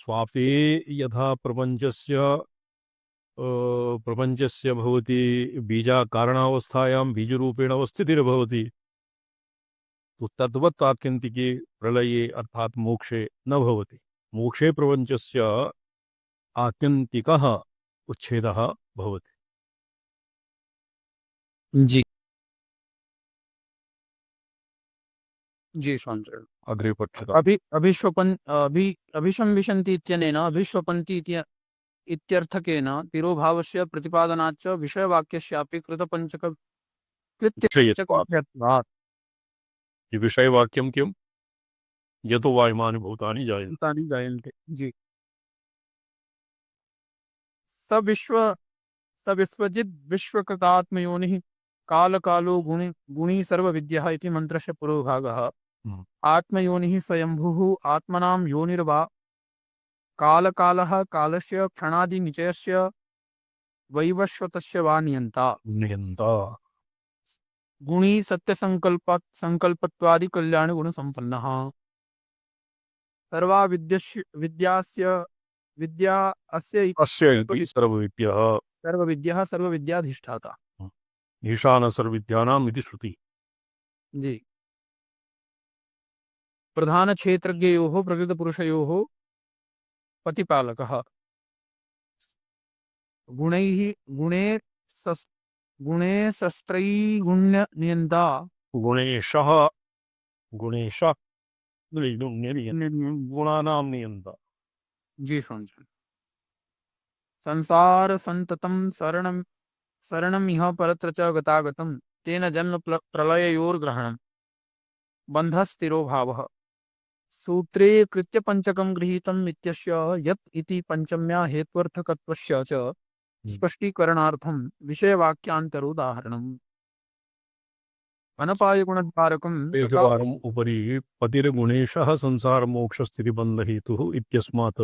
स्वापे यथा प्रपञ्चस्य भवति बीजाकारणावस्थायां बीजरूपेण अवस्थितिर्भवति तद्वत् आत्यन्तिके प्रलये अर्थात मोक्षे न भवति। मोक्षे प्रपञ्चस्य आत्यन्तिकः उच्छेदः भवति। जी जी स्वामी। अग्रे पठ्यताम्। अभिशंविशन्ति इत्यनेन अभिश्वपन्ति इत्यर्थकेन तिरोभावस्य प्रतिपादनाच्च विषयवाक्यस्यापि कृतपञ्चक विषयत्वात्। कृत्यवाक्यत्वात् ये विषयवाक्यं किं? यतो वायुमानि भूतानि जायन्ते। भूतानि जायन्ते। जी। स विश्वजिद् विश्वकृतात्मयोनिः कालकालो गुणी सर्वविद्यः इति मन्त्रस्य पूर्वभागः। आत्मयोनिः स्वयंभुः आत्मनां योनिर्वा कालकालः कालस्य क्षणादिनिचयस्य वैवस्वतस्य वा नियन्ता। गुणी सत्यसंकल्पत्वादि कल्याण गुण संपन्नः। सर्वा विद्या अस्य सर्वविद्यः सर्वविद्याधिष्ठाता। ईशान सर्वविद्यानाम् इति श्रुति। जी। प्रधान क्षेत्रज्ञयोः प्रकृतपुरुषयोः प्रतिपालकः। गुणे शस्त्रैगुण्य नियन्ता। गुणेश गुणानां नियन्ता। जी समझ। संसार संततं शरणमिह परत्र च गतागतं तेन जन्म प्रलययोर्ग्रहणं बन्धस्थिरो भावः। सूत्रे कृत्यपञ्चकं गृहीतम् इत्यस्य यत् इति पंचम्या हेत्वर्थकत्वस्य च स्पष्टीकरणार्थं विषयवाक्यान्तरोदाहरणम्। अनपायगुणद्वारकम् एकवारम् उपरि पतिर्गुणेशः संसारमोक्षस्थितिबन्धहेतुः इत्यस्मात्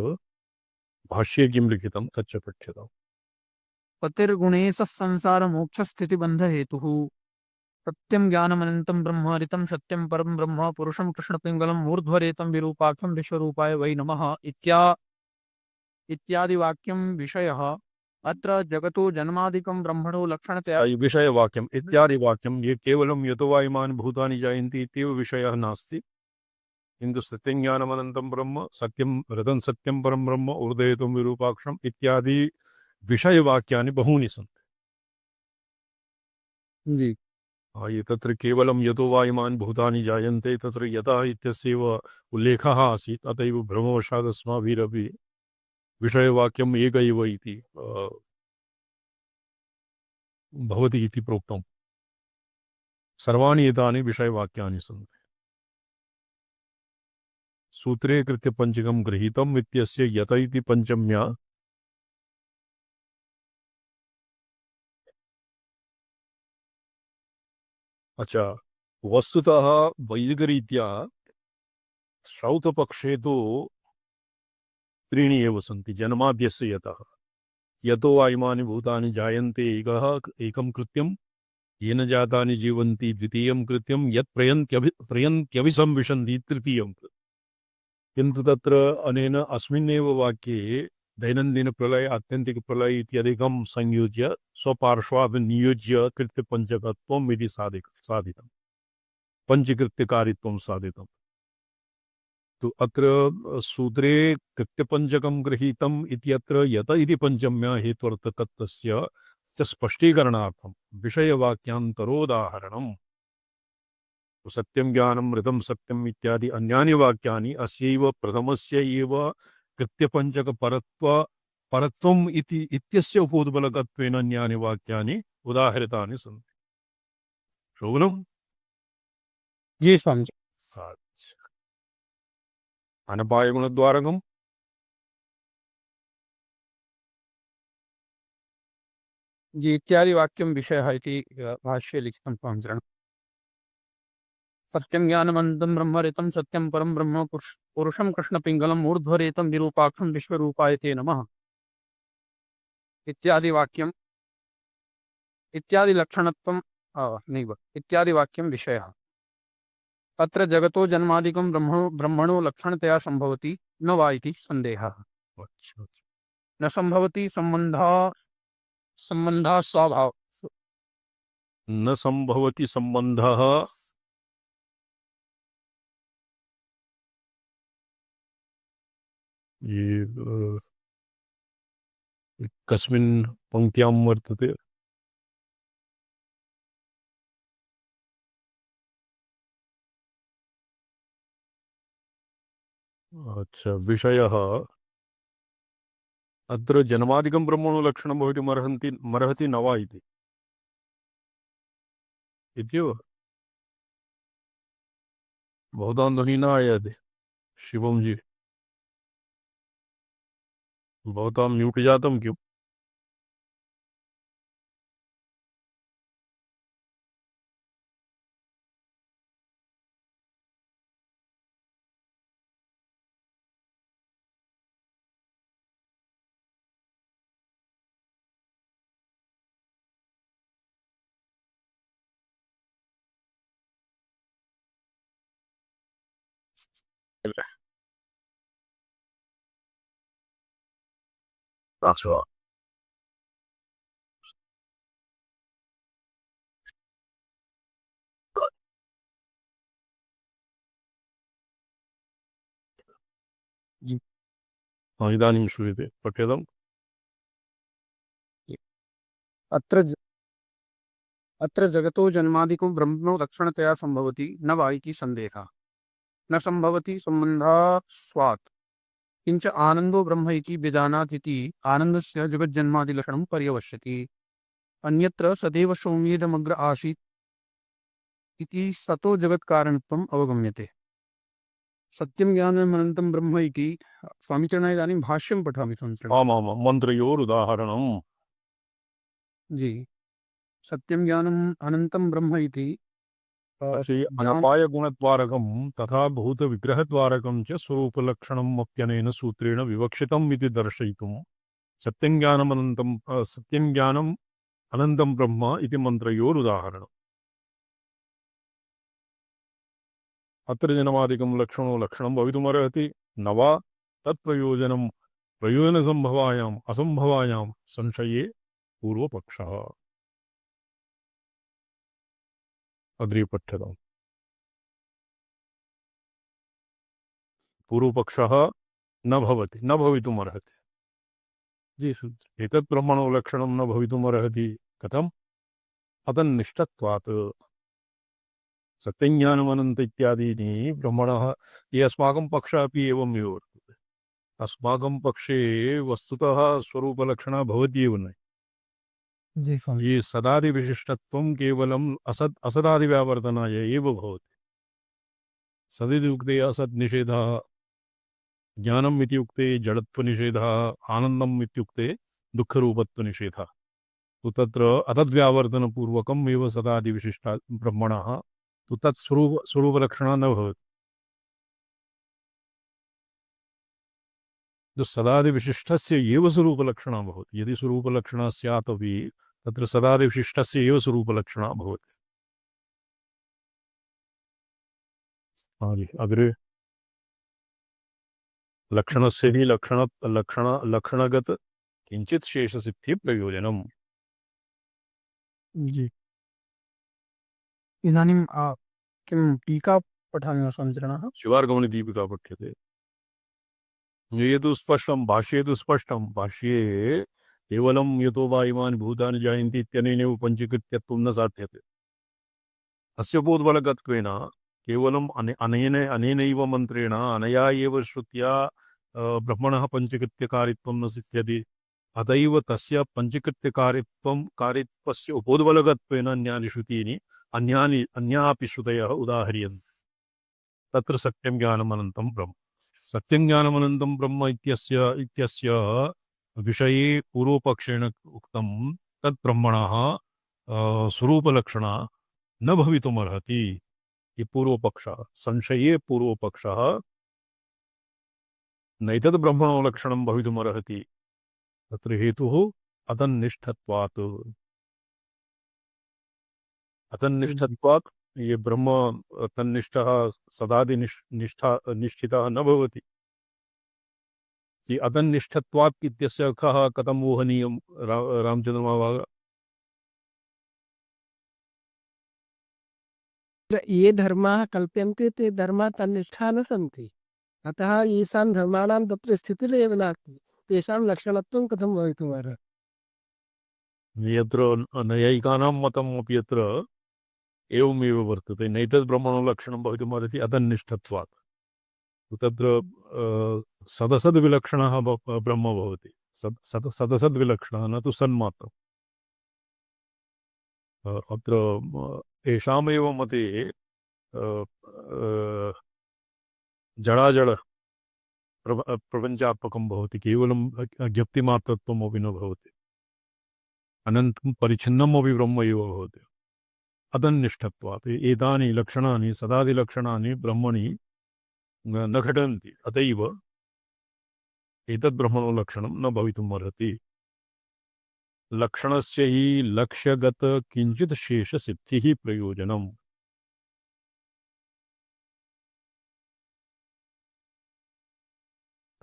भाष्ये किं लिखितं तच्च पठ्यताम्। पतिर्गुणेशः संसारमोक्षस्थितिबन्धहेतुः सत्यं ज्ञानमनन्तं ब्रह्म हरितं सत्यं परं ब्रह्म पुरुषं कृष्णपिङ्गलं मूर्ध्वरेतं विरूपाक्षं विश्वरूपाय वै नमः इत्यादि वाक्यं विषयः। अत्र जगतो जन्मादिकं ब्रह्मणो लक्षणतया विषयवाक्यम् इत्यादि वाक्यं ये केवलं यतो वा इमानि भूतानि जायन्ते इत्येव विषयः नास्ति, किन्तु सत्यं ज्ञानमनन्तं ब्रह्म सत्यं रदं सत्यं परं ब्रह्म ऊर्ध्वरेतं विरूपाक्षम् इत्यादि विषयवाक्यानि बहूनि सन्ति। जी। ये तत्र केवलं यतो वा इमानि भूतानि जायन्ते तत्र यतः इत्यस्यैव उल्लेखः आसीत्, अतएव भ्रमवशात् अस्माभिरपि विषयवाक्यम् एक एव इति भवति इति प्रोक्तम्। सर्वाणि एतानि विषयवाक्यानि सन्ति। सूत्रे कृत्यपञ्चकं गृहीतम् इत्यस्य यत इति पंचम्या अच्छा, वस्तुतः वैदिकरीत्या श्रौतपक्षे तु त्रीणि एव सन्ति जन्माद्यस्य यतः। यतो वा इमानि भूतानि जायन्ते एकं कृत्यं, येन जातानि जीवन्ति द्वितीयं कृत्यं, यत् प्रयन्त्यभिसंविशन्ति तृतीयं कृत्यम्। किन्तु तत्र अनेन अस्मिन्नेव वाक्ये दैनन्दिनप्रलय आत्यन्तिकप्रलय इत्यादिकं संयोज्य स्वपार्श्वात् नियोज्य कृत्यपञ्चकत्वम् इति साधितं, पञ्चकृत्यकारित्वं साधितम्। तो अत्र सूत्रे कृत्यपञ्चकं गृहीतम् इत्यत्र यत इति पंचम्या हेत्वर्थकत्वस्य च स्पष्टीकरणार्थं विषयवाक्यान्तरोदाहरणम्। सत्यं ज्ञानं ऋतं सत्यम् इत्यादि अन्यानि वाक्यानि अस्यैव प्रथमस्य एव कृत्यपञ्चकपरत्वम् इत्यस्य उपोद्बलकत्वेन अन्यानि वाक्यानि उदाहरितानि सन्ति। श्रवणम्। जी स्वामी। अनपायगुणद्वारकम् जी इत्यादि वाक्यं विषयः इति भाष्ये लिखितं स्वामी। सत्यं ज्ञानमनन्तं ब्रह्म हरितं सत्यं परं ब्रह्म पुरुषं कृष्णपिङ्गलं मूर्ध्वरेतं विरूपाक्षं विश्वरूपाय ते नमः इत्यादि वाक्यम् इत्यादि लक्षणत्वं नैव इत्यादि वाक्यं विषयः। अत्र जगतो जन्मादिकं ब्रह्मणो लक्षणतया सम्भवति न वा इति संदेहः। अच्छा, अच्छा। न संभवति संबंधः स्वभाव। न संभवति संबंधः ये कस्मिन् पंक्त्यां वर्तते? अच्छा, विषयः अत्र जन्मादिकं ब्रह्मणो लक्षणं भवितुमर्हति न वा इति इत्येव। भवतां ध्वनिः न आयाति शिवम जी, भवतां म्यूट् जातं किम्? अच्छा। जी। इदानीं श्रूयते, पठ्यताम्। अत्र अत्र जगतो जन्मादिको ब्रह्मणो लक्षणतया संभवति न वा इति संदेहः। न संभवति संबंधः स्वात्। किंच आनंदो ब्रह्म इति विजानाति इति आनन्दस्य जगज्जन्मादिलक्षणं पर्यवस्यति। अन्यत्र सदैव सौम्येदमग्र आसीत् इति सतो जगत्कारणत्वम् अवगम्यते। सत्यं ज्ञानम् अनन्तं ब्रह्म इति स्वामिचरणः इदानीं भाष्यं पठामि स्वामिचरणः। आमां मन्त्रयोरुदाहरणम्। जी। सत्यं ज्ञानम् अनन्तं ब्रह्म इति श्री ज्ञान अनपायगुणद्वारकं तथा भूतविग्रहद्वारकं च स्वरूपलक्षणम् अप्यनेन सूत्रेण विवक्षितम् इति दर्शयितुं सत्यं ज्ञानम् अनन्तं ब्रह्म इति मन्त्रयोरुदाहरणम्। अत्र जन्मादिकं लक्षणो लक्षणं भवितुमर्हति न वा तत्प्रयोजनं प्रयोजनसम्भवायाम् असम्भवायां संशये पूर्वपक्षः। अग्रे पठ्यताम्। पूर्वपक्षः न भवति, न भवितुमर्हति। जी सूत्र। एतत् ब्रह्मणो लक्षणं न भवितुमर्हति। कथम्? अतन्निष्ठत्वात्। सत्यज्ञानमनन्त इत्यादीनि ब्रह्मणः, ये अस्माकं पक्षः अपि एवमेव वर्तते। अस्माकं पक्षे वस्तुतः स्वरूपलक्षणा भवत्येव न। जी स्वामी। ये सदादिविशिष्टत्वं केवलम् असदादिव्यावर्तनाय एव भवति। सदित्युक्ते असद्निषेधः, ज्ञानम् इत्युक्ते जडत्वनिषेधः, आनन्दम् इत्युक्ते दुःखरूपत्वनिषेधः। तो तत्र अतद्व्यावर्तनपूर्वकम् एव सदादिविशिष्टा ब्रह्मणः तो स्वरूपलक्षणा न भवति। जो सदादिविशिष्टस्य एव स्वरूपलक्षणा भवति। यदि स्वरूपलक्षणा स्यात् अपि तत्र सदादिविशिष्टस्य एव स्वरूपलक्षणा भवति। अग्रे लक्षणस्य हि लक्षणगत किंचित शेषसिद्धि प्रयोजनम्। जी। इदानीं किं टीका पठामि वा स्वामिचरणः? शिवार्गमणिदीपिका पठ्यते। ये तु स्पष्टं, भाष्ये तु स्पष्टं। भाष्ये केवलं यतो वा इमानि भूतानि जायन्ति इत्यनेनैव पञ्चीकृत्यत्वं न साध्यते। अस्य बोधबलगत्वेन केवलम् अनेनैव मन्त्रेण अनया एव श्रुत्या ब्रह्मणः पञ्चकृत्यकारित्वं न सिद्ध्यति। अतैव तस्य कारित्वस्य उपोद्बलगत्वेन अन्यानि श्रुतीनि अन्यापि श्रुतयः उदाह्रियन्ते। तत्र सत्यं ज्ञानमनन्तं ब्रह्म। सत्यं ज्ञानमनन्तं ब्रह्म इत्यस्य विषये पूर्वपक्षेण उक्तं तत् ब्रह्मणः स्वरूपलक्षणा न भवितुमर्हति। ये पूर्वपक्षः संशये पूर्वपक्षः नैतद् ब्रह्मणो लक्षणं भवितुमर्हति। तत्र हेतुः अतन्निष्ठत्वात्। अतन्निष्ठत्वात् ये ब्रह्म तन्निष्ठः निष्ठितः न भवति। कि अतन्निष्ठत्वात् इत्यस्य अर्थः कथं ऊहनीयं रामचन्द्रमहाभाग? ये धर्माः कल्प्यन्ते ते धर्माः तन्निष्ठाः न सन्ति। अतः येषां धर्माणां तत्र स्थितिरेव नास्ति तेषां लक्षणत्वं कथं भवितुमर्हति। यत्र नैयायिकानां मतमपि यत्र एवमेव वर्तते, नैतद् ब्रह्मणो लक्षणं भवितुमर्हति अतन्निष्ठत्वात्। तत्र सदसद्विलक्षणः ब्रह्म भवति, सदसद्विलक्षणः न तु सन्मात्रम्। अत्र येषामेव मते जडाजड प्रपञ्चात्मकं भवति, केवलं ज्ञप्तिमात्रत्वमपि न भवति, अनन्तं परिच्छिन्नमपि ब्रह्म एव भवति। अतन्निष्ठत्वात् एतानि लक्षणानि सदादिलक्षणानि ब्रह्मणि न घटन्ति, अतैव एतद् ब्रह्मणो लक्षणं न भवितुमर्हति। लक्षणस्य हि लक्ष्यगत किञ्चित् शेषसिद्धिः प्रयोजनम्।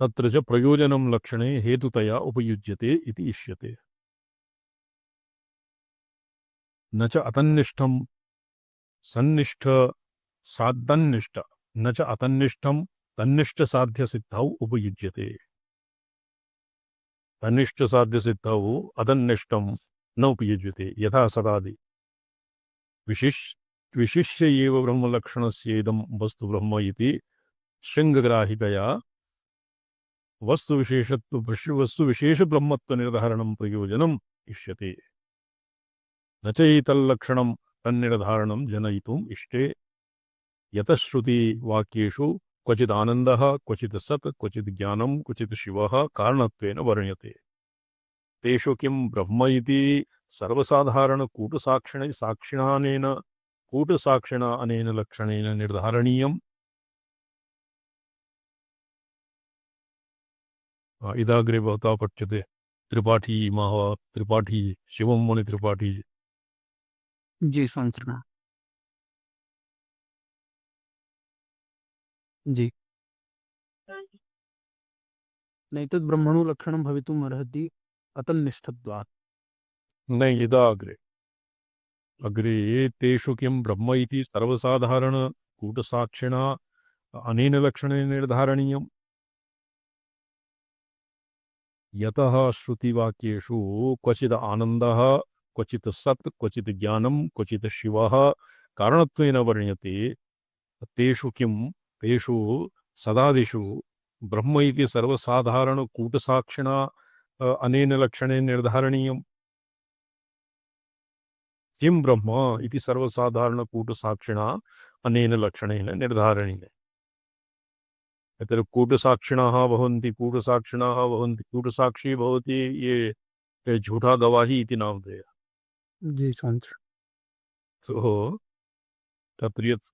तत्र च प्रयोजनं लक्षणे हेतुतया उपयुज्यते इति इष्यते। न च अतन्निष्ठं सन्निष्ठ साधन्निष्ठ न च अतन्निष्ठं तन्निष्ठ साध्य सिद्धौ उपयुज्यते। तन्निष्ठ साध्य सिद्धौ अतन्निष्ठं न उपयुज्यते। यथा सदादि विशिष्य एव ब्रह्मलक्षणस्येदं वस्तु ब्रह्म इति शृङ्गग्राहिकया वस्तुविशेष ब्रह्मत्व निर्धारणं प्रयोजनम् इष्यते। न च एतल्लक्षणं तन्निर्धारणं जनयितुम् इष्टे। यतः श्रुतिवाक्येषु क्वचित् आनन्दः क्वचित् सत् क्वचित् ज्ञानं क्वचित् शिवः कारणत्वेन वर्ण्यते। तेषु किं ब्रह्म इति कूटसाक्षिणा अनेन लक्षणेन निर्धारणीयम्। इदाग्रे भवता पठ्यते त्रिपाठी त्रिपाठी शिवं मुनि त्रिपाठी। जी स्वामित्रिणः। जी नैतद् ब्रह्मणो लक्षणं भवितुम् अर्हति अतन्निष्ठत्वात्। नहीं, इदाग्रे अग्रे तेषु किं ब्रह्म इति सर्वसाधारणकूटसाक्षिणा अनेन लक्षणेन निर्धारणीयम्। यतः श्रुतिवाक्येषु क्वचित् आनन्दः क्वचित् सत् क्वचित् ज्ञानं क्वचित् शिवः कारणत्वेन वर्ण्यते। तेषु सदादिषु ब्रह्म इति सर्वसाधारणकूटसाक्षिणा अनेन लक्षणेन निर्धारणीयम्। किं ब्रह्म इति सर्वसाधारणकूटसाक्षिणा अनेन लक्षणेन निर्धारणीयम्। यत्र कूटसाक्षिणः भवन्ति कूटसाक्षी भवति ये झूठा गवाही इति नामधेयः। जी स्वामित्रिणः। तो तत्र यत्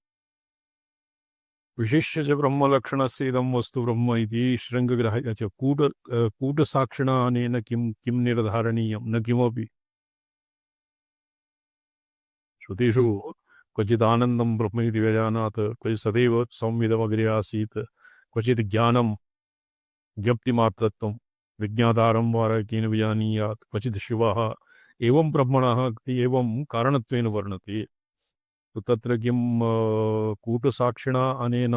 विशिष्य च ब्रह्मलक्षणस्य इदं वस्तु ब्रह्म इति शृङ्गग्राहिकः च कूटसाक्षिणा अनेन किं निर्धारणीयं न किमपि। श्रुतिषु क्वचित् आनन्दं ब्रह्म इति व्यजानात् क्वचित् सदैव संविदमग्रे आसीत् क्वचित् ज्ञानं ज्ञप्तिमात्रत्वं विज्ञातारं वारकेन विजानीयात् क्वचित् शिवः एवं ब्रह्मणः एवं कारणत्वेन वर्णते। तो तत्र किं कूटसाक्षिणा अनेन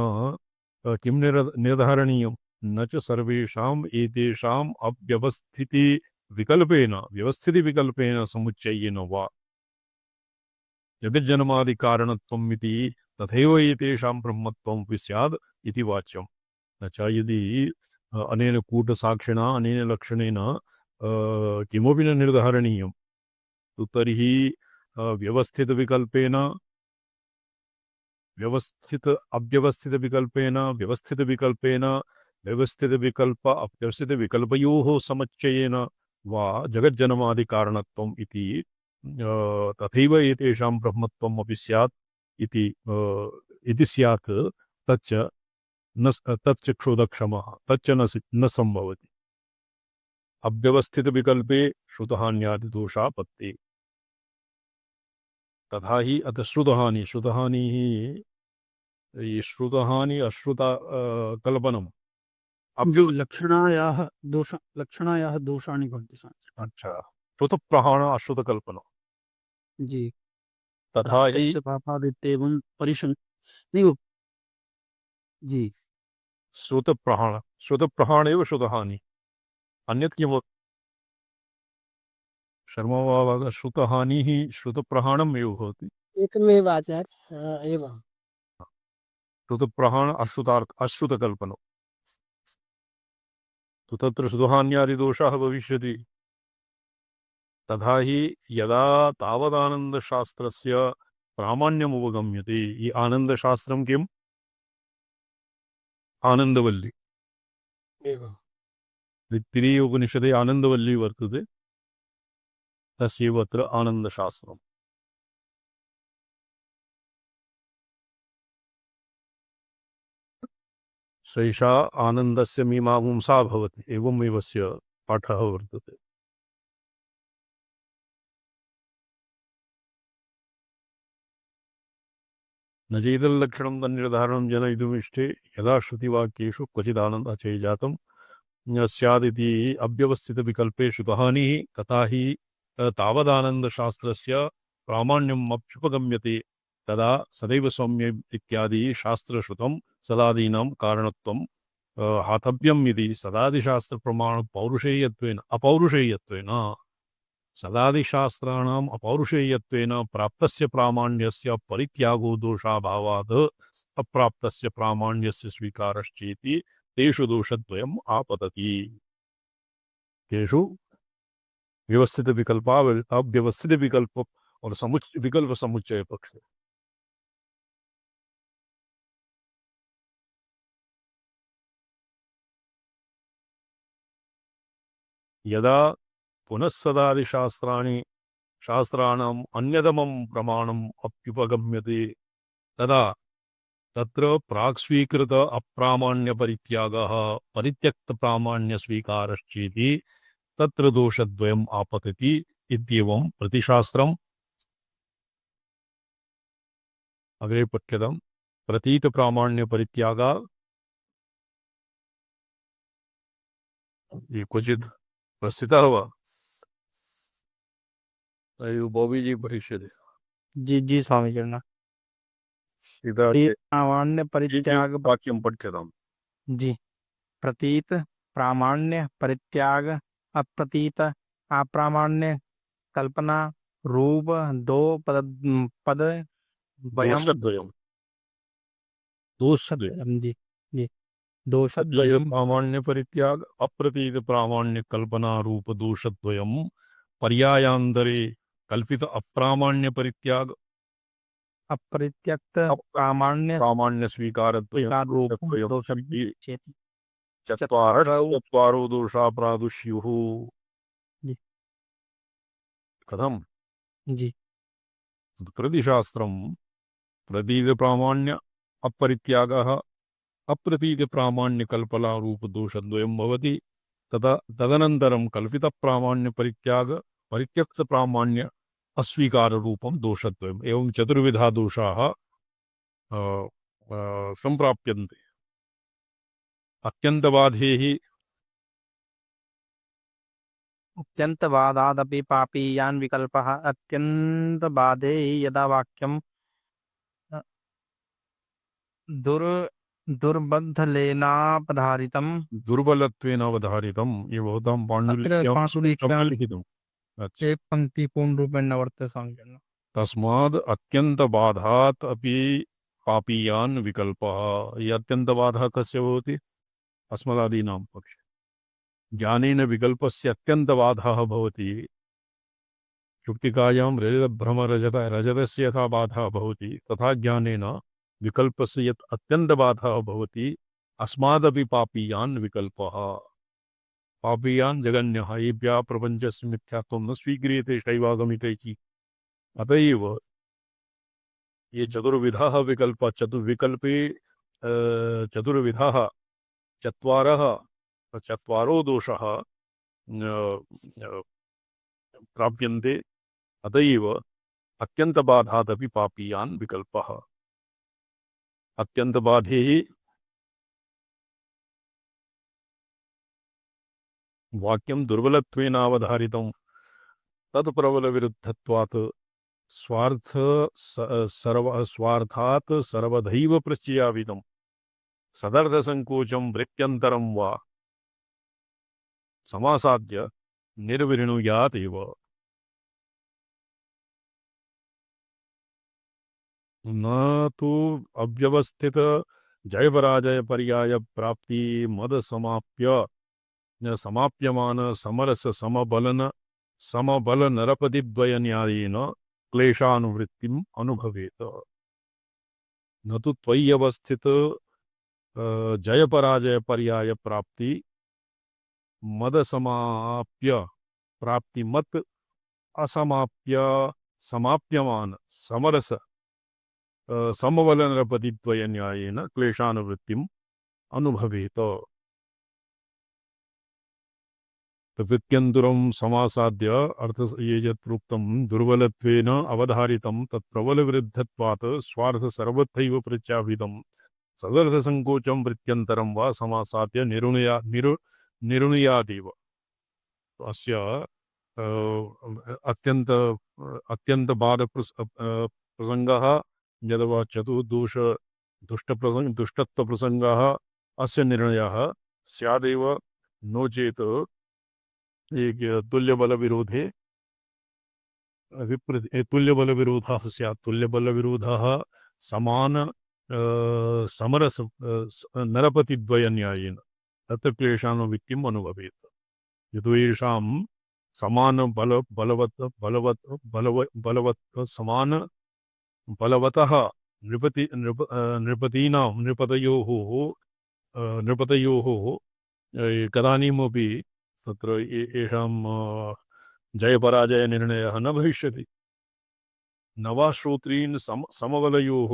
किं निर्धारणीयं न च सर्वेषाम् एतेषाम् व्यवस्थितिविकल्पेन समुच्चयेन वा जगज्जन्मादिकारणत्वम् इति तथैव एतेषां ब्रह्मत्वमपि स्यात् इति वाच्यम्। न च यदि अनेन कूटसाक्षिणा अनेन लक्षणेन किमपि न निर्धारणीयं तो तर्हि व्यवस्थितविकल्पेन व्यवस्थितविकल्प अव्यवस्थितविकल्पयोः समुच्चयेन वा जगज्जन्मादिकारणत्वम् इति तथैव एतेषां ब्रह्मत्वम् अपि स्यात् इति स्यात् तच्च क्षुदक्षमः तच्च न सम्भवति। अव्यवस्थितविकल्पे श्रुतहान्यादिदोषापत्ति। तथा ही अतः श्रुतहानि अश्रुत कल्पनम् अब जो लक्षणायाः दोषाणि भवन्ति शास्त्रे। अच्छा, श्रुत प्रहाण अश्रुत कल्पना जी। तथा ही प्राप्तस्य पापादित्येवं नहीं वो। जी। श्रुत प्रहाण एव श्रुत हानि अन्यत् किम शर्मा बाबा श्रुत हानि ही श्रुत प्रहाणम एव भवति एकमेव आचार्य एवं श्रुत प्रहाण अश्रुत कल्पना तो तत्र श्रुतहान्यादिदोषः भविष्यति तथा हि यदा तावदानन्दशास्त्रस्य प्रामाण्यमुपगम्यते ये आनन्दशास्त्रं किम् आनन्दवल्ली एवं तृतीये उपनिषदे आनन्दवल्ली वर्तते तस्यैव अत्र आनन्दशास्त्रम् सैषा आनन्दस्य मीमांसा भवति एवमेव अस्य पाठः वर्तते न चैतल्लक्षणं तन्निर्धारणं जनयितुमिष्टे यदा श्रुतिवाक्येषु क्वचिदानन्दः चैजातं न स्यादिति अव्यवस्थितविकल्पेषु कहानिः तथा हि तावदानन्दशास्त्रस्य प्रामाण्यम् अभ्युपगम्यते तदा सदैव सौम्य इत्यादि शास्त्रश्रुतं सदादीनां कारणत्वं हातव्यम् इति सदादिशास्त्रप्रमाण पौरुषेयत्वेन अपौरुषेयत्वेन सदादिशास्त्राणाम् अपौरुषेयत्वेन प्राप्तस्य प्रामाण्यस्य परित्यागो दोषाभावात् अप्राप्तस्य प्रामाण्यस्य स्वीकारश्चेति तेषु दोषद्वयम् आपतति तेषु व्यवस्थित विकल्पा अव्यवस्थित विकल्प और विकल्प समुच्चय पक्ष यदा पुनः सदादिशास्त्राणि शास्त्राणाम् अन्यतमं प्रमाणम् अप्युपगम्यते तदा तत्र प्राक्स्वीकृत अप्रामाण्यपरित्यागः परित्यक्तप्रामाण्यस्वीकारश्चेति तत्र दोषद्वयम् आपतति इत्येवं प्रतिशास्त्रम् अग्रे पठ्यताम् प्रतीतप्रामाण्यपरित्यागा ये क्वचित् प्रस्थितः वा बॉबी जी भविष्यति जी जी स्वामी चरण इदा प्रामाण्य परित्याग वाक्यं पठ्यताम् जी प्रतीत प्रामाण्य परित्याग अप्रतीत अप्रामाण्य कल्पना रूप दो पद वयम दोषद्वयम् दोषद्वयम् जी जी दोषद्वयम तद्वयम् प्रामाण्यपरित्याग अप्रतीतप्रामाण्यकल्पनारूपदोषद्वयम् पर्यायान्तरे कल्पित अप्रामाण्यपरित्याग अपरित्यक्त प्रामाण्य प्रामाण्यस्वीकारद्वयम् रूपम दोषद्वयम् दोषद इति चेति चत्वारो दोषा प्रादुष्युः जी कथम् जी प्रतिशास्त्रम् प्रतीतप्रामाण्य अपरित्यागः अप्रतीतप्रामाण्यकल्पनारूपदोषद्वयं भवति तदनन्तरं कल्पितप्रामाण्यपरित्याग परित्यक्तप्रामाण्य अस्वीकाररूपं दोषद्वयम् एवं चतुर्विधा दोषाः सम्प्राप्यन्ते अत्यन्तबाधे हि अत्यन्तवादादपि पापीयान् विकल्पः अत्यन्तबाधे यदा वाक्यं दुर् दुर्बद्धलेनापधारितं दुर्बलत्वेन अवधारितम् ये भवतां पाण्डुलिप्यां पाशुलिक्यां लिखितम् अच्छा एक पंक्ति पूर्ण रूपेण न वर्तते स्वामी चरण तस्माद् अत्यन्तबाधात् अपि पापीयान् विकल्पः ये अत्यन्तबाधः कस्य भवति अस्मदादीनां पक्षे ज्ञानेन विकल्पस्य अत्यन्तबाधः भवति युक्तिकायां रजतस्य यथा बाधः भवति तथा ज्ञानेन विकल्पस्य यत् अत्यन्तबाधः भवति अस्मादपि पापीयान् विकल्पः पापीयान् जगन्यः येभ्यः प्रपञ्चस्य मिथ्यात्वं न स्वीक्रियते शैवागमिकैः अत एव ये चतुर्विधः विकल्प चतुर्विकल्पे चतुर्विधः चत्वारो दोषः प्राप्यन्ते अत एव अत्यन्तबाधादपि पापीयान् विकल्पः अत्यन्तबाधे हि वाक्यं दुर्बलत्वेनावधारितं तत्प्रबलविरुद्धत्वात् स्वार्थात् सर्वदैव प्रत्ययाविदं सदर्थसङ्कोचं वृत्त्यन्तरं वा समासाद्य निर्विणुयात् एव। न तो अव्यवस्थित जय पराजय पर्याय प्राप्ति मद समाप्य न समाप्यमान समरस समबल नरपतिद्वय न्यायेन क्लेशानुवृत्तिम अनुभवेत। न तो त्वय्यवस्थित जय पराजय पर्याय प्राप्ति मद समाप्य प्राप्ति मत असमाप्य समाप्यमान समरस समबल नरपतिद्वय न्यायेन क्लेशानुवृत्तिम अनुभवेत। प्रवृत्त्यन्तरं समासाद्य अर्थ ये यत् प्रोक्तं दुर्बलत्वेन अवधारितं तत्प्रबलविरुद्धत्वात् स्वार्थ सर्वथैव प्रत्याभिधं सदर्थसङ्कोचं वृत्त्यन्तरं वा समासाद्य निर्णयादेव। अस्य अत्यन्त बाद प्रसङ्गः यदवा चतुर्दोष दुष्टत्व प्रसङ्गः अस्य निर्णयः स्यादेव। नो चेत् एक तुल्यबल विरोधे तुल्यबल विरोधः स्यात्। तुल्यबल विरोधः समान समरस नरपतिद्वय न्यायेन तत्र क्लेशानुवृत्तिम् अनुभवेत्। यतो येषां समान बलवत् समान बलवतः नृपतयोः कदानीमपि तत्र येषां जयपराजय निर्णयः न भविष्यति। नवाश्रोत्रीन् समबलयोः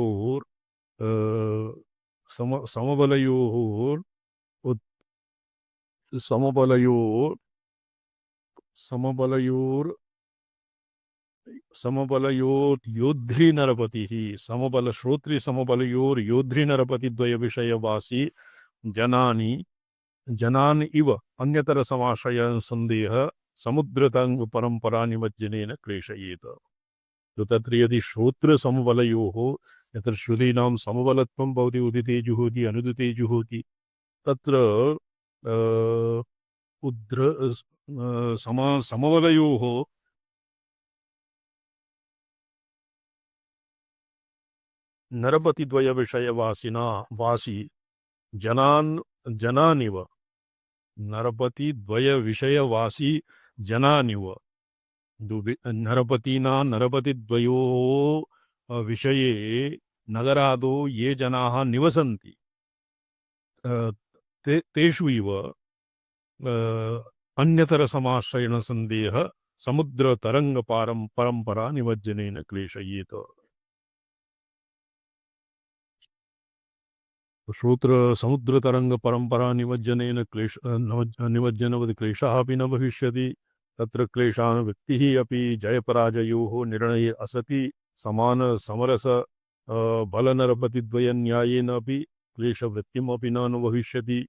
समबलयोर्योद्धि नरपतिः समबल श्रोत्री समबलयोर्योद्धि नरपतिद्वय विषयवासी जनान इव अन्यतर समाशय संदेह समुद्रतंग परंपरा निमज्जनेन क्लेशयेत। तो तत्र यदि श्रोत्र समबलयोः यत्र श्रुतीनां समबलत्वं भवति उदिते जुहोति अनुदिते जुहोति तत्र समबलयोः नरपतिद्वय वासी जनानिव नरपतिद्वय विषयवासी जनानिव नरपतिद्वयो विषये नगरादो ये जनाः निवसन्ति तेषु इव अन्यतर समाश्रयण संदेह समुद्र तरंग परंपरा निमज्जनेन क्लेशयेत। श्रोत्र समुद्र तरंग परंपरा निमज्जनेन निमज्जनवद् क्लेशः अपि न भविष्यति। तत्र क्लेशानुवृत्तिः अपि जयपराजयोः निर्णये असति समान समरस बलनरपतिद्वय न्यायेन अपि क्लेशवृत्तिमपि न भविष्यति।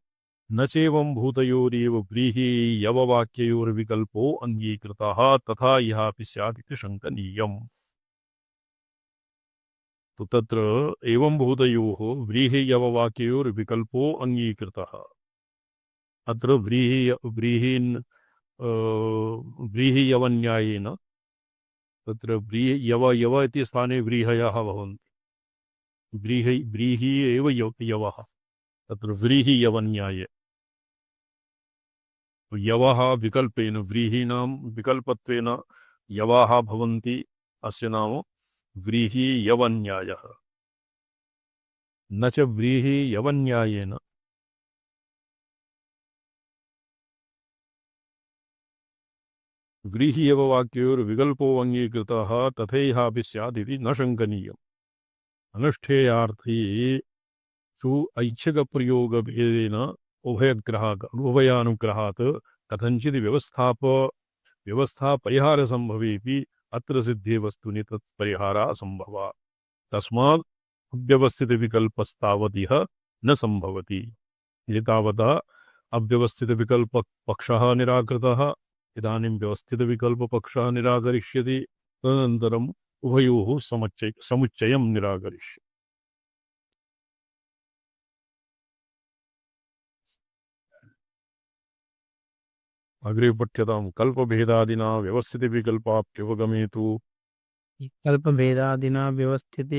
न चैवं भूतयोरेव व्रीहि यववाक्ययोर्विकल्पो अंगीकृतः तथा यहापि स्यात् इति शङ्कनीयम्। तो तत्र एवं भूतयोः व्रीहि यववाक्ययोर्विकल्पो अंगीकृतः। अत्र व्रीहि यवन्यायेन तत्र यव इति स्थाने व्रीहयः भवन्ति। व्रीहि एव यवः तत्र व्रीहि यवन्याये यवः विकल्पेन व्रीहीनां विकल्पत्वेन यवाः भवन्ति। अस्य नाम व्रीहि यवन्यायः। न च व्रीहि यवन्यायेन व्रीहि यववाक्योर्विकल्पो अंगीकृतः तथैहापि स्यादिति न शङ्कनीयम्। अनुष्ठेयार्थी सु ऐच्छिकप्रयोगभेदेन उभयानुग्रहात् कथञ्चित् व्यवस्था परिहारसम्भवेऽपि अत्र सिद्धे वस्तुनि तत्परिहारः असम्भवः। तस्मात् अव्यवस्थितविकल्पस्तावदिह न सम्भवति। एतावता अव्यवस्थितविकल्पपक्षः निराकृतः इदानीं व्यवस्थितविकल्पपक्षः निराकरिष्यति तदनन्तरम् उभयोः समुच्चयं निराकरिष्यति। अग्रे पठ्यतां कल्पभेदादिना व्यवस्थितविकल्पाप्युपगमे तु कल्पभेदादिना व्यवस्थित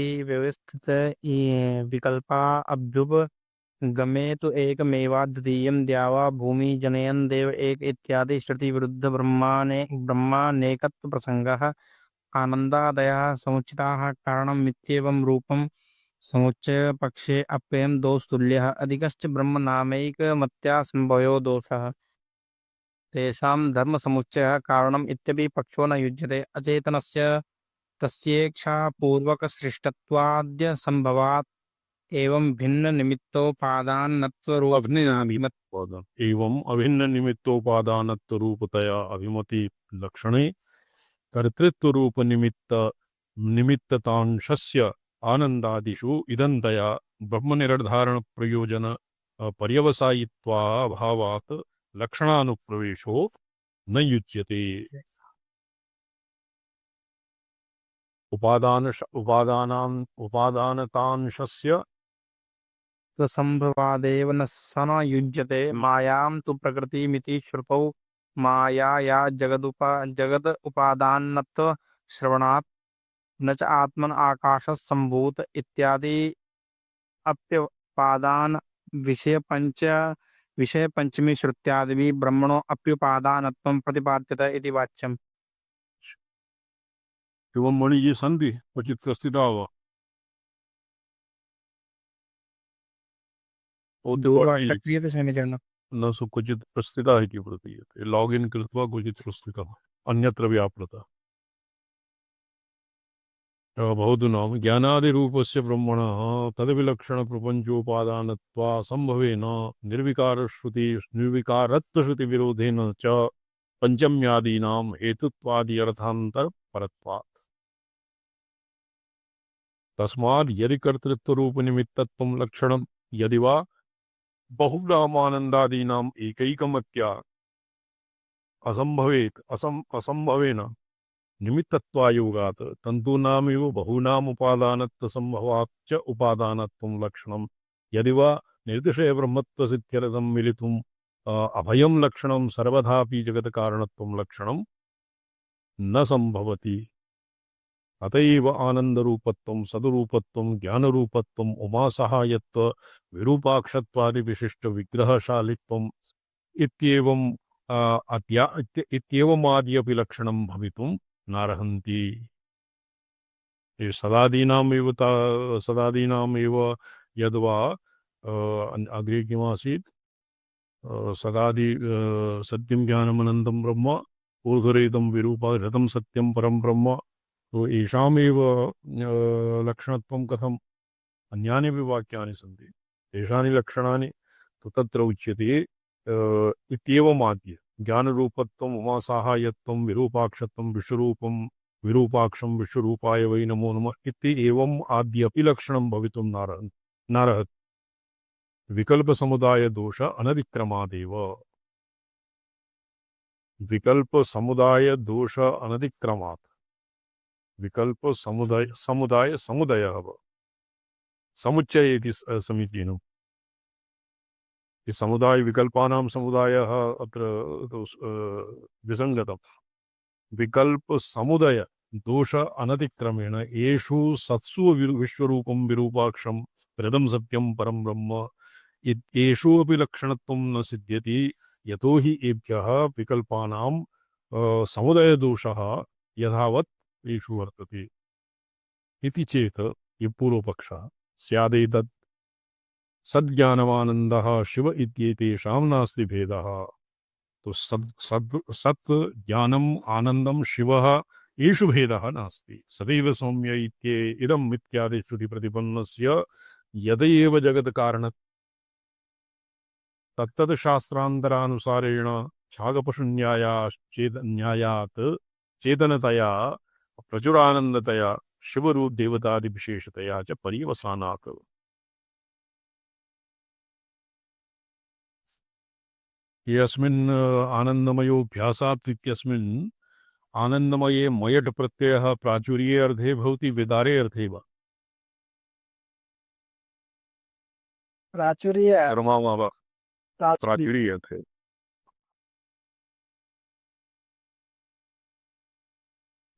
विकल्पा अभ्युपगमे तु एकमेवाद्वितीयं द्यावा भूमि जनयन् देव एक इत्यादि श्रुतिविरुद्ध ब्रह्मानेकत्वप्रसङ्गः आनन्दादयः समुचिताः कारणम् इत्येवं रूपं समुच्चयपक्षे अप्ययं दोषतुल्यः अधिकश्च ब्रह्मनामैकमत्या सम्भवो दोषः तेषां धर्मसमुच्चयः कारणम् इत्यपि पक्षो न युज्यते अचेतनस्य तस्येच्छापूर्वकसृष्टत्वाद्य संभवात् एवं एवम् अभिन्ननिमित्तोपादानत्वरूपतया अभिमति लक्षणे कर्तृत्वरूपनिमित्ततांशस्य आनन्दादिषु इदन्तया ब्रह्मनिर्धारणप्रयोजन पर्यवसायित्वाभावात् लक्षणानुप्रवेशो न युज्यते। उपादानतांशस्य संभवादेव न स न युज्यते मायां तु प्रकृतिमिति श्रुतौ मायाया जगद उपादानत्व श्रवणात् न च आत्मन आकाशसम्भूत इत्यादि अप्युपादान विषय पंचमी श्रुत्यादि ब्रह्मणो अप्युपादानत्वं प्रतिपाद्यते इति वाच्यम्। एवं मणिजी सन्ति क्वचित् प्रस्थिता वा क्रियते सैनिकर्ण न सु क्वचित् प्रस्थिता इति प्रतीयते लागिन् कृत्वा क्वचित् प्रस्थितः अन्यत्र व्यापृतः भवतु नाम ज्ञानादिरूपस्य ब्रह्मणः तद्विलक्षणप्रपञ्चोपादानत्वासम्भवेन निर्विकारत्वश्रुतिविरोधेन च पञ्चम्यादीनां हेतुत्वादि अर्थान्तरपरत्वात् तस्माद् यदि कर्तृत्वरूपनिमित्तत्वं लक्षणं यदि वा बहुनामानन्दादीनाम् एकैकमत्या असम्भवेन निमित्तत्वायोगात् तन्तूनामिव बहूनामुपादानत्वसम्भवात् च उपादानत्वं लक्षणं यदि वा निर्दिशयब्रह्मत्वसिद्ध्यर्थं मिलितुम् अभयं लक्षणं सर्वदापि जगत्कारणत्वं लक्षणं न सम्भवति। अत एव आनन्दरूपत्वं सदरूपत्वं ज्ञानरूपत्वम् उमासहायत्व विरूपाक्षत्वादिविशिष्टविग्रहशालित्वम् इत्येवमाद्यपि लक्षणं भवितुं नार्हन्ति। सदादीनामेव यद्वा अग्रे किमासीत् सदादि सत्यं ज्ञानमनन्तं ब्रह्म ऊर्ध्वरेदं विरूपाधृतं सत्यं परं ब्रह्म तो येषामेव लक्षणत्वं कथम् अन्यानि अपि वाक्यानि सन्ति तेषानि लक्षणानि तु तत्र उच्यते इत्येवमाद्य ज्ञानरूपत्वम् उमासाहाय्यत्वं विरूपाक्षत्वं विश्वरूपं विरूपाक्षं विश्वरूपाय वै नमो नमः इति एवम् आद्यपि लक्षणं भवितुं नार्हति। विकल्पसमुदाय दोष अनतिक्रमादेव विकल्पसमुदाय दोष अनतिक्रमात् विकल्पसमुदायः समुच्चय इति समीचीनम्। समुदायविकल्पानां समुदायः अत्र विसङ्गतम्। विकल्पसमुदय दोष अनतिक्रमेण येषु सत्सु विश्वरूपं विरूपाक्षं प्रदं सत्यं परं ब्रह्म येषु अपि लक्षणत्वं न सिद्ध्यति यतो हि एभ्यः विकल्पानां समुदयदोषः यथावत् येषु वर्तते इति चेत् ये पूर्वपक्षः स्यादेतत् सद्ज्ञानमानन्दः शिव इत्येतेषां नास्ति भेदः। तो सत् ज्ञानम् आनन्दं शिवः येषु भेदः नास्ति। सदैव सौम्य इदम् इत्यादि श्रुतिप्रतिपन्नस्य यदैव जगत्कारण तत्तद् शास्त्रान्तरानुसारेण न्यायात् चेतनतया प्रचुरानन्दतया शिवरूप देवतादिविशेषतया च पर्यवसानात् यस्मिन् आनन्दमयोऽभ्यासात् इत्यस्मिन् आनन्दमये मयट् प्रत्ययः प्राचुर्ये अर्थे भवति विदारे अर्थे वा? प्राचुर्य कर्मावा प्राचुर्य प्राचुर्ये अर्थे।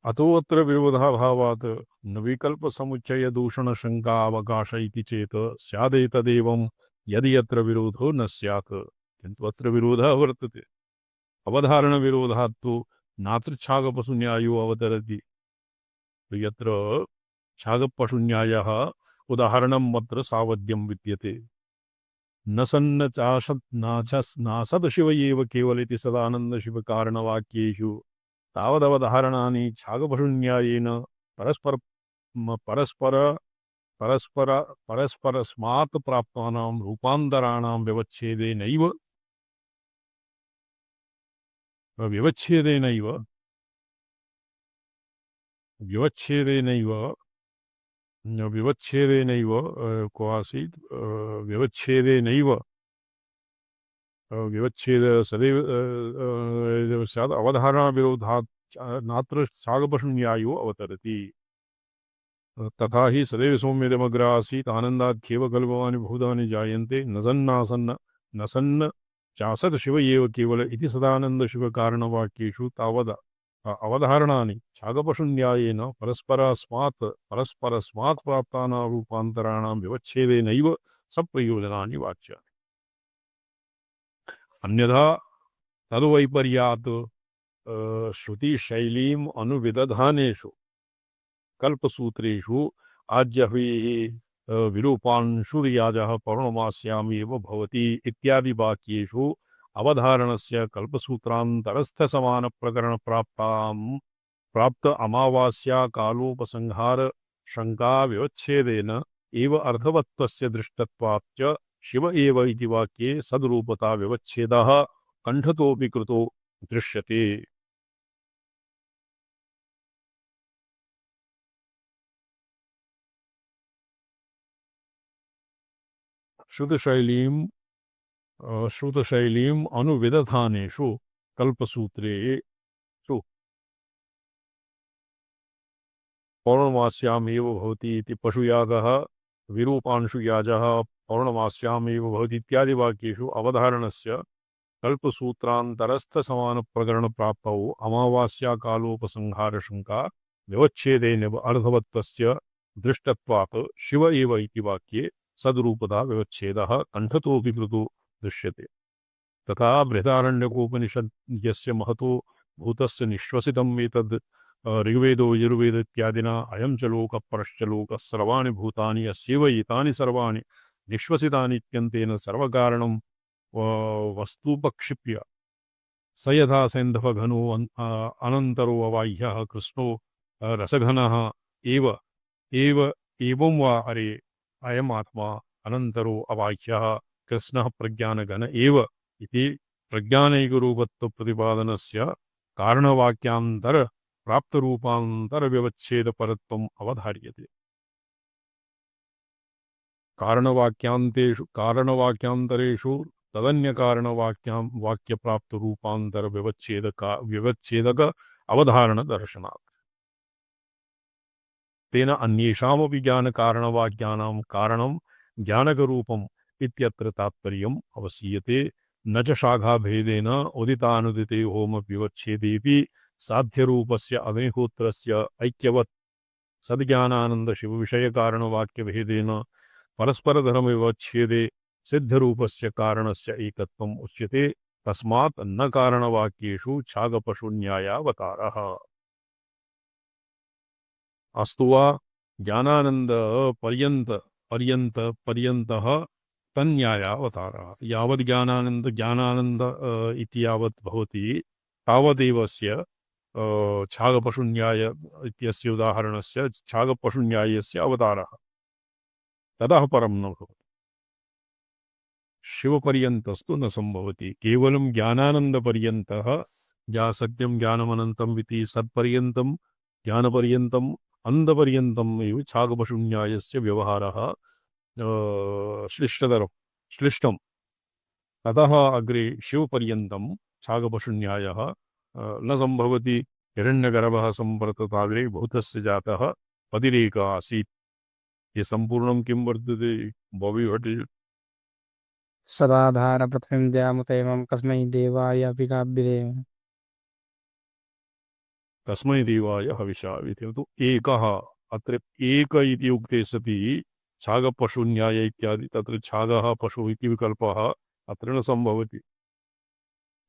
अतोऽत्र विरोधाभावात् न विकल्पसमुच्चयदूषणशङ्का अवकाश इति चेत् स्यादेतदेवं यदि यत्र विरोधो न स्यात्। किन्तु अत्र विरोधः वर्तते। अवधारणविरोधात् तु नात्र छागपशुन्यायो अवतरति। यत्र छागपशुन्यायः उदाहरणम् अत्र सावध्यं विद्यते। न सन्न चाशत् नासत् शिव एव केवल इति सदानन्दशिवकारणवाक्येषु तावदवधारणानि छागपशुन्यायेन परस्पर परस्पर परस्पर परस्परस्मात् प्राप्तानां रूपान्तराणां व्यवच्छेदेनैव व्यवच्छेदेनैव व्यवच्छेदेनैव विवच्छेदेनैव को आसीत् विवच्छेदेनैव विवच्छेद सदैव स्यात् अवधारणाविरोधात् नात्र छागपशुन्यायो अवतरति। तथा हि सदैव सौम्यदमग्र आसीत् आनन्दाख्येव कल्पवानि भूतानि जायन्ते न सन्नासन्न न सन्न चासत् शिव एव केवल इति सदानन्दशिवकारणवाक्येषु तावद अवधारणानि छागपशुन्यायेन परस्परस्मात् प्राप्तानां रूपान्तराणां व्यवच्छेदेनैव सप्रयोजनानि वाच्यानि। अन्यथा तद्वैपर्यात् श्रुतिशैलीम् अनुविदधानेषु कल्पसूत्रेषु आज्यह्वेः विरूपांशुर्याजः पौर्णमास्यामेव भवति इत्यादि वाक्येषु अवधारणस्य कल्पसूत्रान्तरस्थसमानप्रकरणप्राप्त अमावास्या कालोपसंहार शङ्का व्यवच्छेदेन एव अर्थवत्वस्य दृष्टत्वाच्च शिव एव इति वाक्ये सद्रूपता व्यवच्छेदः कण्ठतोऽपि कृतो दृश्यते। श्रुतशैलीम् अनुविदधानेषु कल्पसूत्रेषु पौर्णमास्यामेव भवति इति पशुयागः विरूपांशुयाजः पौर्णमास्यामेव भवति इत्यादि वाक्येषु अवधारणस्य कल्पसूत्रान्तरस्थसमानप्रकरणप्राप्तौ अमावास्याकालोपसंहारशङ्का व्यवच्छेदेन अर्थवत्वस्य दृष्टत्वात् शिव एव इति वाक्ये सद्रूपता व्यवच्छेदः कण्ठतोऽपि कृतो दृश्यते। तथा बृहदारण्यकोपनिषद्यस्य महतो भूतस्य निश्वसितम् एतद् ऋग्वेदो यजुर्वेद इत्यादिना अयं च लोकः परश्च लोकः सर्वाणि भूतानि अस्यैव एतानि सर्वाणि निश्वसितानि इत्यन्तेन सर्वकारणं वस्तुपक्षिप्य स यथा सैन्धवघनो अनन्तरो अवाह्यः कृष्णो रसघनः एव एवं वा अरे अयमात्मा अनन्तरो अवाह्यः कृष्णः प्रज्ञानघन एव इति प्रज्ञानैकरूपत्वप्रतिपादनस्य कारणवाक्यान्तर प्राप्तरूपान्तरव्यवच्छेदपरत्वम् अवधार्यते। कारणवाक्यांतरेषु तदन्यकारणवाक्यप्राप्तरूपान्तरव्यवच्छेदक अवधारणदर्शनात् तेन अन्येषामपि ज्ञानकारणवाक्यानां कारणं ज्ञानकरूपम् इत्यत्र तात्पर्यम् अवसीयते। न च शाखाभेदेन उदितानुदितयोर्व्यवच्छेदेऽपि साध्यरूपस्य अग्निहोत्रस्य ऐक्यवत् सद्ज्ञानानन्दशिवविषयकारणवाक्यभेदेन परस्परधर्मविवच्छेदे सिद्धरूपस्य कारणस्य एकत्वम् उच्यते। तस्मात् न कारणवाक्येषु छागपशुन्यायावतारः। अस्तु वा ज्ञानानन्द पर्यन्तः तन्यायावतारः। यावत् ज्ञानानन्द इति यावत् भवति तावदेवस्य छागपशुन्याय इत्यस्य उदाहरणस्य छागपशुन्यायस्य अवतारः। ततः परं न भवति। शिवपर्यन्तस्तु न सम्भवति। केवलं ज्ञानानन्दपर्यन्तः सत्यं ज्ञानमनन्तम् इति सत्पर्यन्तं ज्ञानपर्यन्तम् अन्धपर्यन्तम् एव छागपशुन्यायस्य व्यवहारः श्लिष्टं ततः अग्रे शिवपर्यन्तं छागपशुन्यायः न सम्भवति। हिरण्यगर्भः सम्वर्तताग्रे भूतस्य जातः पतिरेक आसीत्। ये सम्पूर्णं किं वर्तते? Bobby what is? सदाधार पृथ्वीं द्यामुतैवं कस्मै देवाय अपि काव्यदेव। तस्मै देवाय हविषा विधिः। तो एकः, अत्र एक इति उक्ते सति छागपशुन्याय इत्यादि, तत्र छागः पशुः इति विकल्पः अत्र न सम्भवति।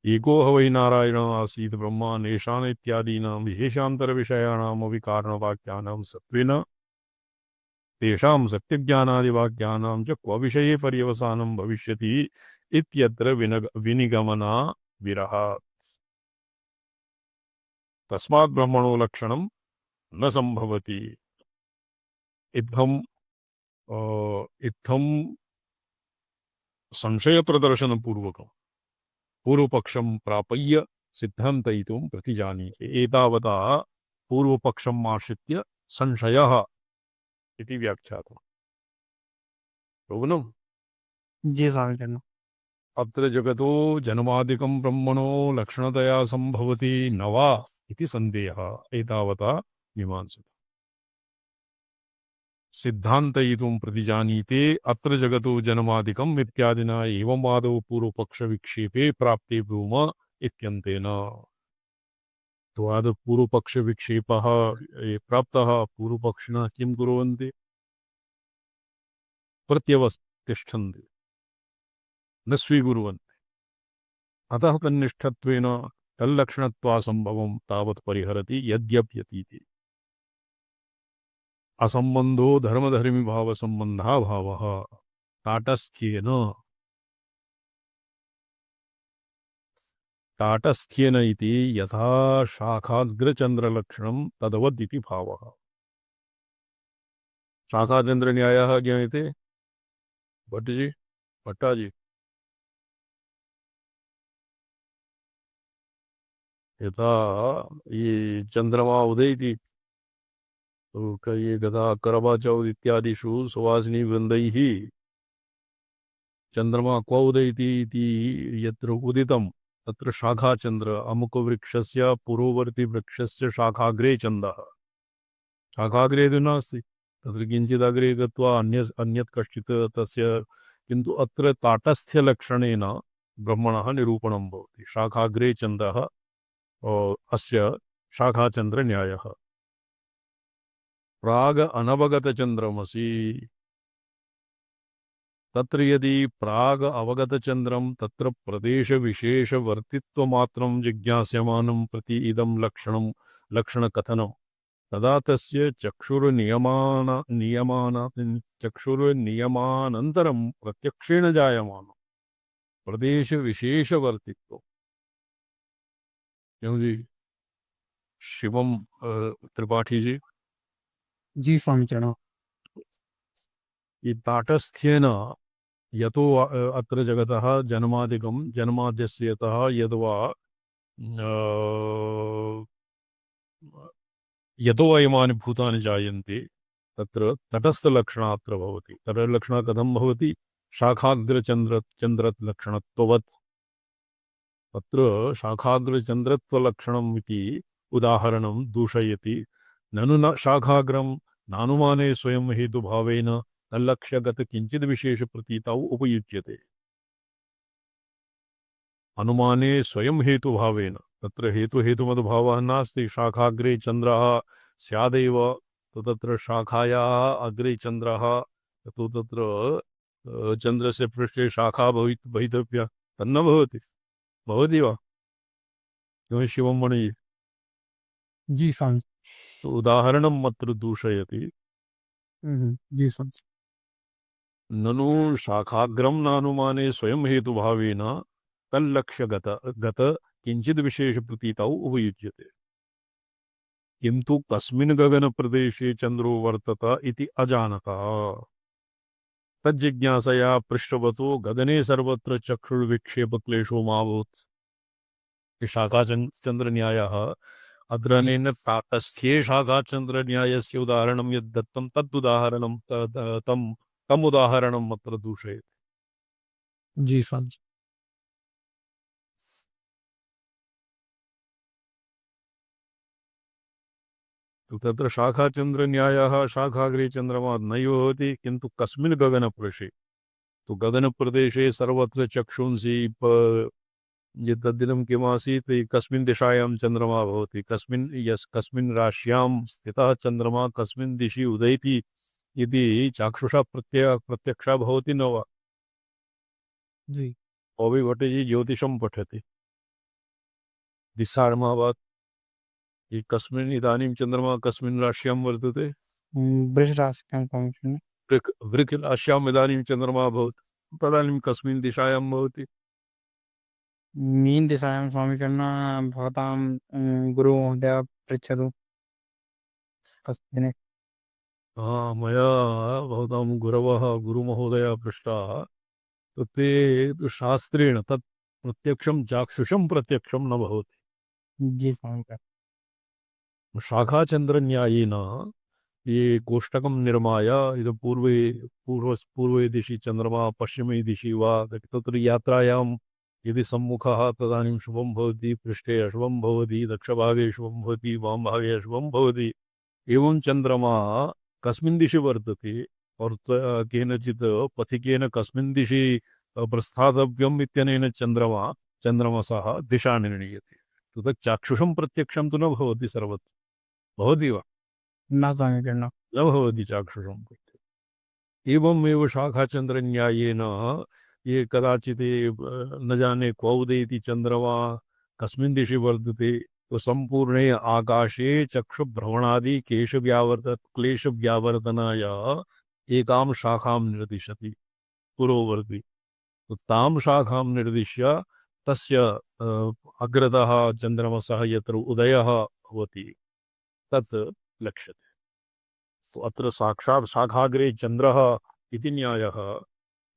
एको ह वै नारायणः आसीत् ब्रह्मा नेषान् इत्यादीनां विशेषान्तरविषयाणामपि कारणवाक्यानां सत्त्वेन तेषां सत्यज्ञानादिवाक्यानां च क्व विषये पर्यवसानं भविष्यति इत्यत्र विनिगमना विरहात्। तस्मात् ब्रह्मणो लक्षणं न सम्भवति। इत्थं संशयप्रदर्शनपूर्वकं पूर्वपक्षं प्रापय्य सिद्धान्तयितुं प्रतिजानीते। एतावता पूर्वपक्षम् आश्रित्य संशयः इति व्याख्यातम्। शोभनम्। जी स्वामीचरण। अत्र जगतो जन्मादिकं ब्रह्मणो लक्षणतया सम्भवति न वा इति सन्देहः। एतावता मीमांसितः। सिद्धान्तयितुं प्रतिजानीते। अत्र जगतो जन्मादिकम् इत्यादिना एवं वादो पूर्वपक्षविक्षेपे प्राप्ते ब्रूम इत्यन्तेन। तो आद पूर्वपक्षविक्षेपः प्राप्तः, पूर्वपक्षिणः किं कुर्वन्ति? प्रत्यवतिष्ठन्ति, न स्वीकुर्वन्ति। अतः तन्निष्ठत्वेन तल्लक्षणत्वासम्भवं तावत् परिहरति यद्यप्यतीति। असम्बन्धो धर्मधर्मिभावसम्बन्धाभावः ताटस्थ्येन। ताटस्थ्येन इति यथा शाखाग्रचन्द्रलक्षणं तद्वदिति भावः। शाखाचन्द्रन्यायः ज्ञायते भट्टजी, भट्टाजी? यथा ये चंद्रमा उदयति, तो ये गदा करवा चौथ इत्यादिषु सुवासिनी वृन्दैः चंद्रमा क्व उदयति इति यत्र उदितं तत्र शाखाचन्द्र अमुकवृक्षस्य पुरोवर्ति वृक्षस्य शाखाग्रे चन्दः। शाखाग्रे तु नास्ति, तत्र किञ्चिदग्रे गत्वा अन्यत् कश्चित् तस्य, किन्तु अत्र ताटस्थ्यलक्षणेन ब्रह्मणः निरूपणं भवति। शाखाग्रे चन्दः अस्य शाखाचन्द्रन्यायः। प्राग अनवगतचन्द्रमसि। तत्र यदि प्राग अवगतचन्द्रं तत्र प्रदेशविशेषवर्तित्वमात्रं जिज्ञास्यमानं प्रति इदं लक्षणकथनं, तदा तस्य चक्षुर्नियमानन्तरं प्रत्यक्षेण जायमानं प्रदेशविशेषवर्तित्वं। क्यों जी? शिवम त्रिपाठी जी, जी स्वामीचरण। ये ताटस्थ्येन यतो अत्र जगतः जन्मादिकं जन्माद्यस्य यतः यद्वा यतो अयमानि भूतानि जायन्ते तत्र तटस्थलक्षणम् अत्र भवति। तटस्थलक्षणं कथं भवति? शाखाग्रचन्द्रलक्षणत्ववत्। तत्र शाखाग्रचन्द्रत्वलक्षणम् इति उदाहरणं दूषयति। ननु न शाखाग्रं नानुमाने स्वयं हेतुभावेन तल्लक्ष्यगत किंचिद विशेष प्रतीतौ उपयुज्यते। अनुमाने स्वयं हेतुभावेन, तत्र हेतुमद्भावः नास्ति। शाखाग्रे चन्द्रः स्यादेव, तो तत्र शाखायाः अग्रे चन्द्रः, तो तत्र चन्द्रस्य पृष्ठे शाखा भवितव्या, तन्न भवति। भवति वा? किं शिवं मणि? जी स्वामी। तो उदाहरणम् अत्र दूषयति। जी स्वामी। ननु शाखाग्रम नानुमाने स्वयं हेतुभावेन तल्लक्ष्यगत किंचिद विशेष प्रतीतौ उपयुज्यते। किंतु कस्मिन् गगनप्रदेशे चंद्रो वर्तत इति अजानतः तज्जिज्ञासया पृष्ठवतो गगने सर्वत्र चक्षुर्विक्षेपक्लेशो माभूत्। शाखाचन्द्रन्यायः अग्रणेन ताटस्थ्ये शाखाचन्द्रन्यायस्य उदाहरणं यद् दत्तं तदुदाहरणं तम् उदाहरणम् अत्र दूषयति। जी स्वामी। तो तत्र शाखाचन्द्रन्यायः शाखाग्रे चन्द्रमा नैव भवति, किन्तु कस्मिन् गगनप्रदेशे, तो गगनप्रदेशे सर्वत्र चक्षुंसि तद्दिनं किमासीत्, कस्मिन् दिशायां चन्द्रमा भवति, कस्मिन् राश्यां स्थितः चन्द्रमा कस्मिन् दिशि उदयति इति चाक्षुषा प्रत्यक्षा भवति न वा? जी ओवि भट्टजी ज्योतिषं पठति दिशार्मावात्, ये कस्मिन् इदानीं चन्द्रमा कस्मिन् राश्यां वर्तते? वृष राशियां स्वामी वृक् राश्याम् इदानीं चन्द्रमा भवति, तदानीं कस्मिन् दिशायां भवति? मीन दिशायां स्वामी भवतां गुरुमहोदय पृच्छतु कस्मिन् दिने। मया भवतां गुरवः गुरुमहोदयः पृष्टाः, तो ते तु शास्त्रेण तत् प्रत्यक्षं चाक्षुषं प्रत्यक्षं न भवति। जी स्वामी शाखाचन्द्रन्यायेन ये कोष्टकं निर्माय इद पूर्वे दिशि चन्द्रमा पश्चिमे दिशि वा, तत्र यात्रायां यदि सम्मुखः तदानीं शुभं भवति, पृष्ठे अशुभं भवति, दक्षभागे शुभं भवति, वामभागे अशुभं भवति। एवं चन्द्रमा कस्मिन् दिशि वर्तते और केनचित् पथिकेन कस्मिन् दिशि प्रस्थातव्यम् इत्यनेन चन्द्रमसः दिशा निर्णीयते। तो तत् चाक्षुषं प्रत्यक्षं तु न भवति सर्वत्र, भवति वा? न स्वामी न भवति चाक्षुषं प्रत्यक्षम्। एवमेव शाखाचन्द्रन्यायेन ये कदाचित् न जाने क्व उदेति चन्द्रमा, कस्मिन् दिशि वर्तते, तो संपूर्णे आकाशे चक्षुभ्रमणादि क्लेशव्यावर्तनाय एकां शाखां निर्दिशति पुरोवर्ति। तो तां शाखां निर्दिश्य तस्य अग्रतः चन्द्रमसः यत्र उदयः भवति तत् लक्ष्यते। तो अत्र साक्षात् शाखाग्रे चन्द्रः इति न्यायः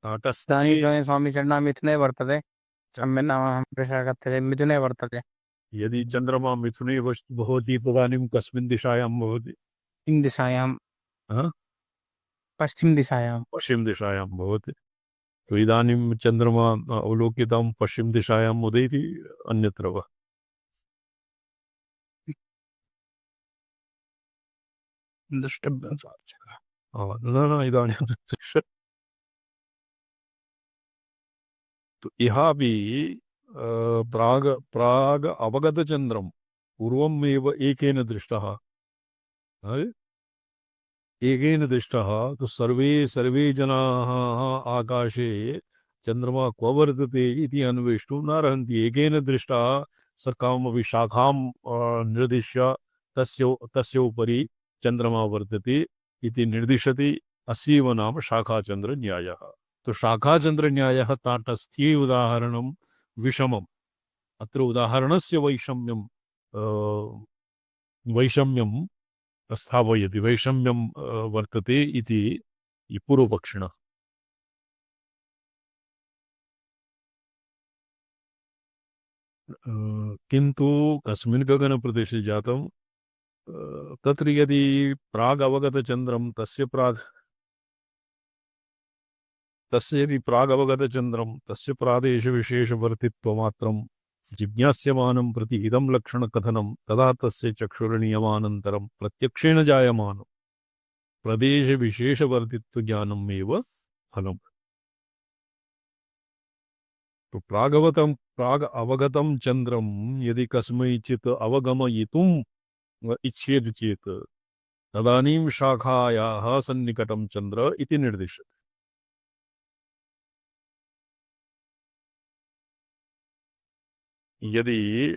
ताटस्थे। स्वामी मिथुने वर्तते मिथुने वर्तते। यदि चन्द्रमा मिथुने भवति तदानीं कस्मिन् दिशायां भवति? किं दिशायां? हाँ? पश्चिम दिशायां। पश्चिम दिशायां भवति। तो इदानीं चन्द्रमा अवलोकितं पश्चिम दिशायाम् उदेति अन्यत्र वा? द्रष्टव्यं। न इदानीं तो इहापि प्राग अवगतचन्द्रं पूर्वमेव एकेन दृष्टः, एकेन दृष्टः। तो सर्वे जनाः आकाशे चन्द्रमा क्व वर्तते इति अन्वेष्टुं नार्हन्ति। एकेन दृष्टः स कामपि शाखां निर्दिश्य तस्य उपरि चन्द्रमा वर्तते इति निर्दिशति। अस्यैव नाम शाखाचन्द्रन्यायः। तो शाखाचन्द्रन्यायः ताटस्थ्ये उदाहरणं विषमम्। अत्र उदाहरणस्य वैषम्यं स्थापयति, वैषम्यं वर्तते इति पूर्वपक्षिणः। किन्तु कस्मिन् गगनप्रदेशे जातं, तत्र यदि प्रागवगतचन्द्रं यदि प्रागवगतचन्द्रं तस्य प्रादेशविशेषवर्तित्वमात्रं जिज्ञास्यमानं प्रति इदं लक्षणकथनं, तदा तस्य चक्षुर्नियमानन्तरं प्रत्यक्षेण जायमानं प्रदेशविशेषवर्तित्वज्ञानमेव फलम्। तो प्राग अवगतं चन्द्रं यदि कस्मैचित् अवगमयितुम् इच्छेत् चेत् तदानीं शाखायाः सन्निकटं चन्द्र इति निर्दिश्यते। यदि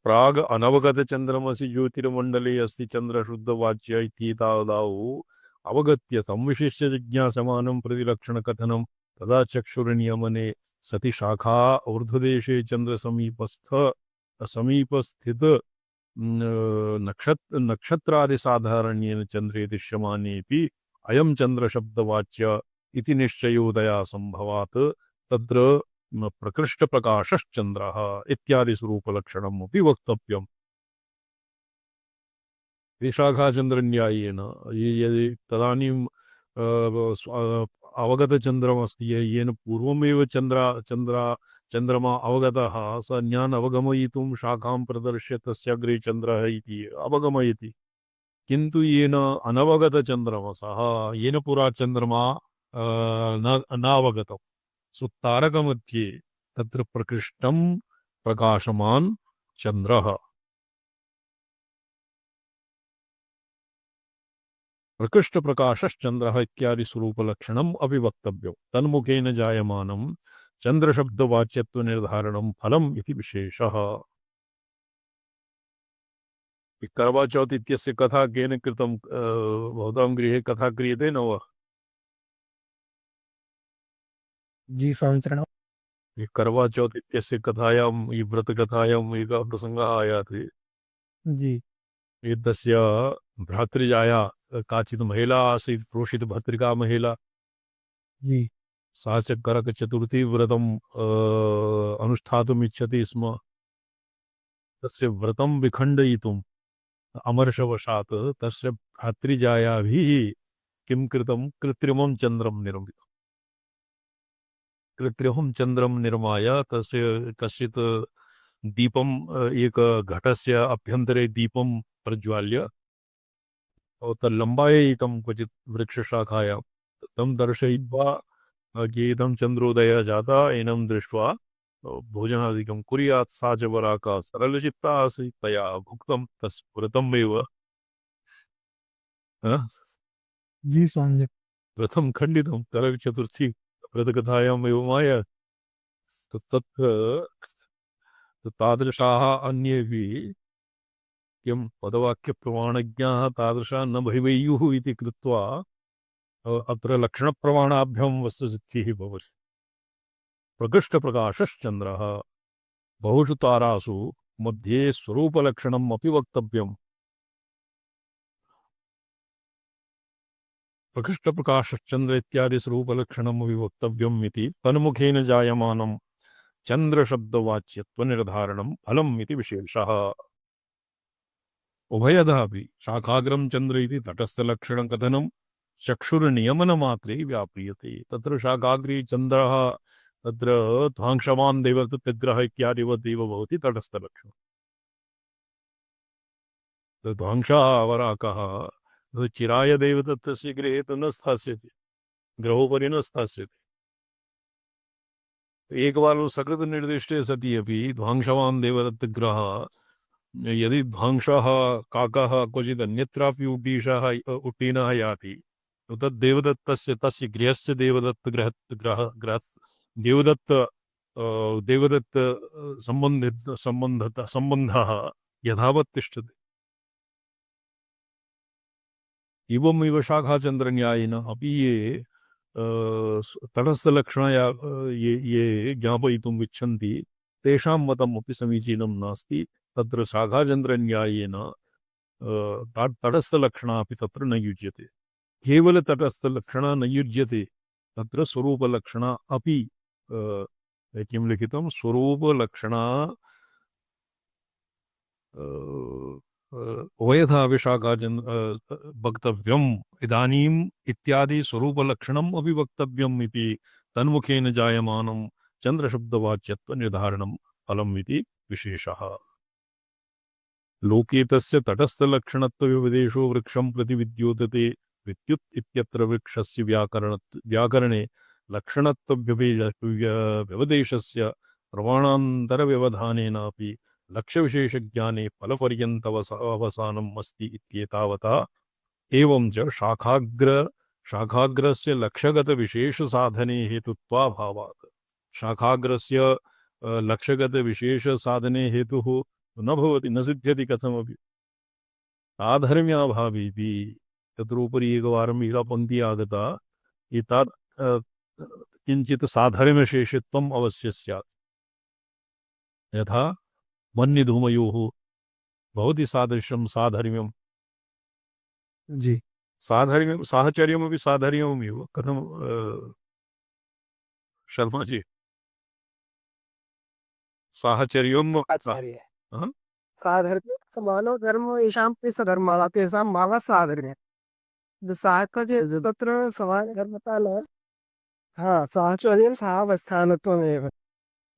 प्राग अनवगतचन्द्रमसि ज्योतिर्मण्डले अस्ति चन्द्रशुद्धवाच्य इत्येतावदावु अवगत्य संविशिष्य जिज्ञासमानं प्रतिलक्षणकथनं, तदा चक्षुर्नियमने सति शाखा ऊर्ध्वदेशे समीपस्थित नक्षत्रादिसाधारण्येन चन्द्रे दृश्यमानेऽपि अयं चन्द्रशब्दवाच्य इति निश्चयोदया संभवात् तत्र प्रकृष्टप्रकाशश्चन्द्रः इत्यादि स्वरूपलक्षणम् अपि वक्तव्यम्। शाखाचन्द्रन्यायेन यदि तदानीं अवगतचन्द्रमस्ति, येन पूर्वमेव चन्द्रमा अवगतः, स अन्यान् अवगमयितुं शाखां प्रदर्श्य तस्य अग्रे चन्द्रः इति अवगमयति। किन्तु येन अनवगतचन्द्रमसः येन पुरा चन्द्रमा नावगतं सुतारकमध्ये तत्र प्रकृष्टं प्रकाशमान् चन्द्रः प्रकृष्टप्रकाशश्चन्द्रः इत्यादि स्वरूपलक्षणम् अपि वक्तव्यं तन्मुखेन जायमानं चन्द्रशब्दवाच्यत्वनिर्धारणं फलम् इति विशेषः। करवा चौथ इत्यस्य कथा केन कृतं भवतां गृहे कथा क्रियते न वा? जी स्वामित्रण करवा चौथ इत्यस्य कथायां व्रतकथायाम् एकः प्रसङ्गः आयाति। जी एतस्य भ्रातृजाया काचित् महिला आसीत् प्रोषितभर्तृका महिला जी सा च करकचतुर्थी व्रतम् अनुष्ठातुम् इच्छति स्म। तस्य व्रतं विखण्डयितुम् अमर्षवशात् तस्य भ्रातृजायाभिः किं कृतं कृत्रिमं चन्द्रं निर्मितं। कृत्रिमं चन्द्रं निर्माय तस्य कश्चित् दीपम् एक घटस्य अभ्यन्तरे दीपं प्रज्वाल्य तल्लम्बायितं क्वचित् वृक्षशाखायां तं दर्शयित्वा इदं चन्द्रोदयः जातः एनं दृष्ट्वा भोजनादिकं कुर्यात् सा च वराका सरलचित्ता आसीत् तया भुक्तं तस्य व्रतमेव जी स्वामी व्रतं खण्डितं करचतुर्थी व्रतकथायाम् एवम् आयाति। तत्र तादृशाः अन्येपि किं पदवाक्यप्रमाणज्ञाः तादृशाः न भवेयुः इति कृत्वा अत्र लक्षणप्रमाणाभ्यां वस्तुसिद्धिः भवति। प्रकृष्टप्रकाशश्चन्द्रः बहुषु तारासु मध्ये स्वरूपलक्षणम् अपि वक्तव्यम्। प्रकृष्टप्रकाशश्चन्द्र इत्यादि स्वरूपलक्षणम् अपि वक्तव्यम् इति तन्मुखेन जायमानं चन्द्रशब्दवाच्यत्वनिर्धारणं फलम् इति विशेषः। उभयधा अपि शाखाग्रं चन्द्र इति तटस्थलक्षणकथनं चक्षुर्नियमनमात्रे व्याप्रियते। तत्र शाखाग्रे चन्द्रः तत्र ध्वांशवान् देवदत्तग्रहः इत्यादिवत् एव भवति तटस्थलक्षणं। ध्वांसः वराकः चिराय देवदत्तस्य गृहे तु न स्थास्यति, गृहोपरि न स्थास्यति। एकवारं सकृतनिर्दिष्टे सति अपि ध्वांसवान् देवदत्तग्रहः यदि ध्वांसः काकः क्वचित् अन्यत्रापि उड्डीनः याति तद् देवदत्तस्य तस्य गृहस्य देवदत्त सम्बन्धः यथावत् तिष्ठति। एवमेव शाखाचन्द्रन्यायेन अपि ये तटस्थलक्षणया ये ज्ञापयितुम् इच्छन्ति तेषां मतम् अपि समीचीनं नास्ति। तत्र शाखाचन्द्रन्यायेन तटस्थलक्षणा अपि तत्र न युज्यते। केवल तटस्थलक्षणा न युज्यते, तत्र स्वरूपलक्षणा अपि किं लिखितं स्वरूपलक्षणा उभयथा वक्तव्यम् इदानीम् इत्यादि स्वरूपलक्षणम् अपि वक्तव्यम् इति तन्मुखेन जायमानं चन्द्रशब्दवाच्यत्वनिर्धारणं फलम् इति विशेषः। लोके तस्य तटस्थलक्षणत्वव्यपदेशो वृक्षं प्रति विद्योतते। विद्युत् इत्यत्र वृक्षस्य व्याकरणे लक्षणत्वव्यपदेशस्य प्रमाणान्तरव्यवधानेनापि लक्ष्यविशेषज्ञाने फलपर्यन्तवसानम् अस्ति इत्येतावता। एवं च शाखाग्रस्य लक्ष्यगतविशेषसाधने हेतुत्वाभावात् शाखाग्रस्य लक्ष्यगतविशेषसाधने हेतुः न भवति, न सिद्ध्यति कथमपि। साधर्म्याभावेपि तत्रोपरि एकवारम् एका पङ्क्तिः आगता, एतात् किञ्चित् साधर्म्यशेषत्वम् अवश्य स्यात्। यथा मन्निधूमयोः भवति सादृश्यं साधर्म्यं। जी साधर्म्यं साहचर्यमपि साधर्म्यमेव। कथं शर्मा जी? साहचर्यम् आचार्य हाँ? साधर्म्य समानो धर्म येषां ते सधर्माः तेषां भावः साधर्म्य साहचर्य तत्र समानधर्मता न साहचर्यं सावस्थानत्वमेव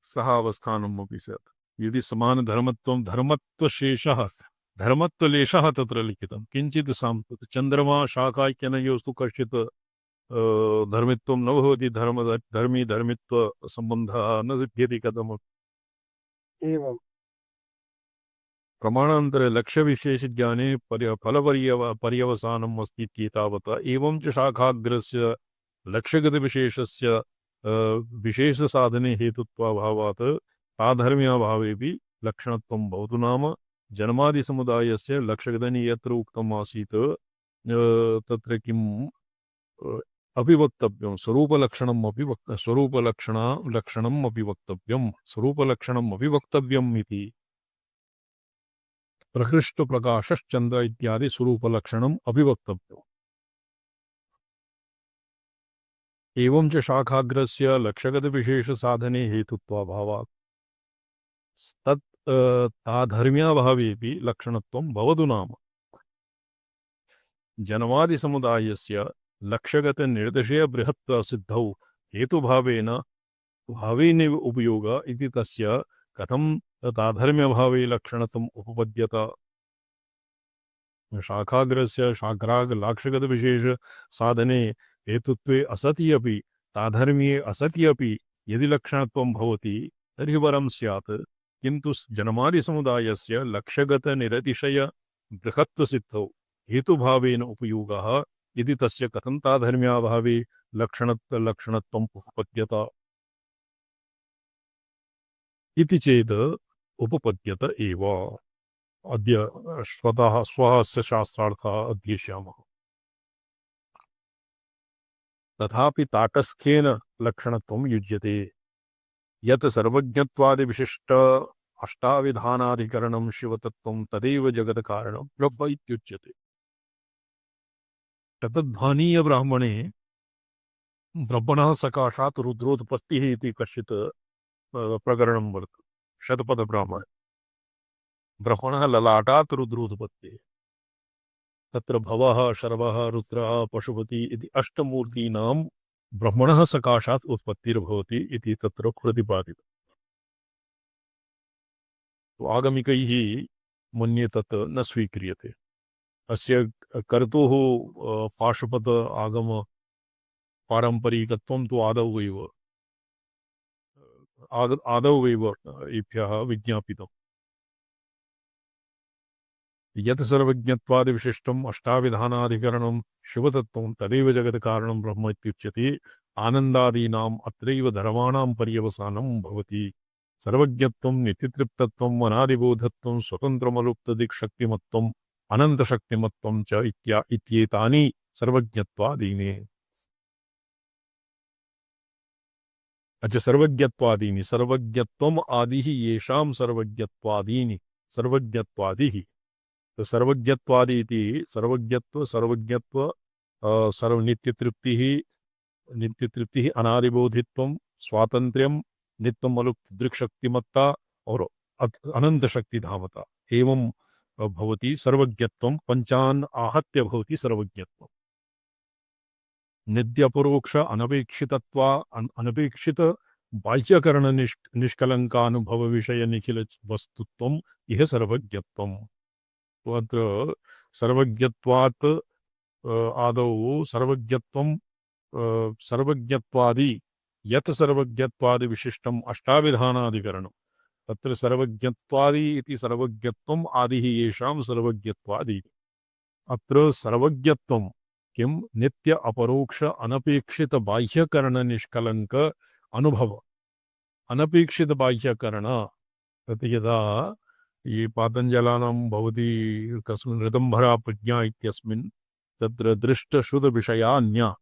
सह अवस्थानमपि स्यात्। यदि समानधर्मत्वं धर्मत्वशेषः धर्मत्वलेशः तत्र लिखितं किञ्चित् चन्द्रमा शाखाख्यनयोस्तु कश्चित् धर्मित्वं न भवति धर्मी धर्मित्वसम्बन्धः न सिद्ध्यति कथमपि एवं प्रमाणान्तरे लक्ष्यविशेषज्ञाने पर्यवसानम् अस्ति इत्येतावता एवं च शाखाग्रस्य लक्ष्यगतविशेषस्य विशेषसाधने हेतुत्वाभावात् साधर्म्याभावेऽपि लक्षणत्वं भवतु नाम जन्मादिसमुदायस्य लक्ष्यगतनि यत्र उक्तम् आसीत् तत्र किम् अभिवक्तव्यं स्वरूपलक्षणम् अपि लक्षणम् अपि वक्तव्यं स्वरूपलक्षणम् अपि वक्तव्यम् इति प्रकृष्टप्रकाशश्चन्द्र इत्यादि स्वरूपलक्षणम् अभिवक्तव्यम् एवं च शाखाग्रस्य लक्ष्यगतविशेषसाधने हेतुत्वाभावात् तत् ताधर्म्याभावेऽपि लक्षणत्वं भवतु नाम जन्मादिसमुदायस्य लक्ष्यगतनिर्देशे बृहत्सिद्धौ भावेनैव उपयोग इति तस्य कथं ताधर्म्यभावे लक्षणत्वम् उपपद्यत शाखाग्रस्य लाक्षगतविशेषसाधने हेतुत्वे असति अपि ताधर्म्ये असति अपि यदि लक्षणत्वं भवति तर्हि वरं स्यात् किन्तु जन्मादिसमुदायस्य लक्ष्यगतनिरतिशय बृहत्वसिद्धौ हेतुभावेन उपयोगः इति तस्य कथं ताधर्म्याभावे लक्षणत्वम् उपपद्यत इति चेत् उपपद्यत एव अद्य स्वस्य शास्त्रार्थः अध्येष्यामः तथापि ताटस्थ्येन लक्षणत्वं युज्यते यत् सर्वज्ञत्वादिविशिष्ट अष्टाविधानाधिकरणं शिवतत्त्वं तदेव जगत्कारणं ब्रह्म इत्युच्यते शतध्वनीय ब्राह्मणे ब्रह्मणः सकाशात् रुद्रोत्पत्तिः इति कश्चित् प्रकरणं वर्तते शतपथब्राह्मणे ब्रह्मणः ललाटात् रुद्रोत्पत्तिः तत्र भवः शर्वः रुद्रः पशुपति इति अष्टमूर्तीनां ब्रह्मणः सकाशात् उत्पत्तिर्भवति इति तत्र प्रतिपादितम् आगमिकैः मन्ये तत् न स्वीक्रियते अस्य कर्तुः पाशुपत आगम पारम्परिकत्वं तु आदौ एव एभ्यः विज्ञापितम् यत् सर्वज्ञत्वादिविशिष्टम् अष्टाविधानाधिकरणं शिवतत्त्वं तदेव जगत्कारणं ब्रह्म इत्युच्यते आनन्दादीनाम् अत्रैव धर्माणां पर्यवसानं भवति सर्वज्ञत्वं नित्यतृप्तत्वम् अनादिबोधत्वं स्वतन्त्रमलुप्तदिक्शक्तिमत्वम् अनन्तशक्तिमत्वं च इत्येतानि सर्वज्ञत्वादीनि सर्वज्ञत्वादीनि सर्वज्ञत्वम् आदिः येषां सर्वज्ञत्वादीनि सर्वज्ञत्वादिः सर्वज्ञत्वादि इति सर्वज्ञत्व नित्यतृप्तिः अनादिबोधित्वं स्वातन्त्र्यं नित्यम् अलुप्तदृक्शक्तिमत्ता और अनन्तशक्तिधामता एवं भवति सर्वज्ञत्वं पञ्चान् आहत्य भवति सर्वज्ञत्वं नित्यपरोक्ष अनपेक्षित बाह्यकरण निष्कलङ्कानुभव विषय निखिल वस्तुत्वम् इह सर्वज्ञत्वम् अत्र सर्वज्ञत्वात् आदौ सर्वज्ञत्वादि यत् सर्वज्ञत्वादि विशिष्टम् अष्टाविधानाधिकरणम् तत्र सर्वज्ञत्वादि इति सर्वज्ञत्वम् आदिः येषां सर्वज्ञत्वादि अत्र सर्वज्ञत्वं किं नित्य अपरोक्ष अनपेक्षित बाह्यकरण निष्कलङ्क अनुभव अनपेक्षित बाह्यकरण तत् यदा ये पातञ्जलानां भवति कस्मिन् ऋतम्भरा प्रज्ञा इत्यस्मिन् तत्र दृष्टश्रुतविषयान्या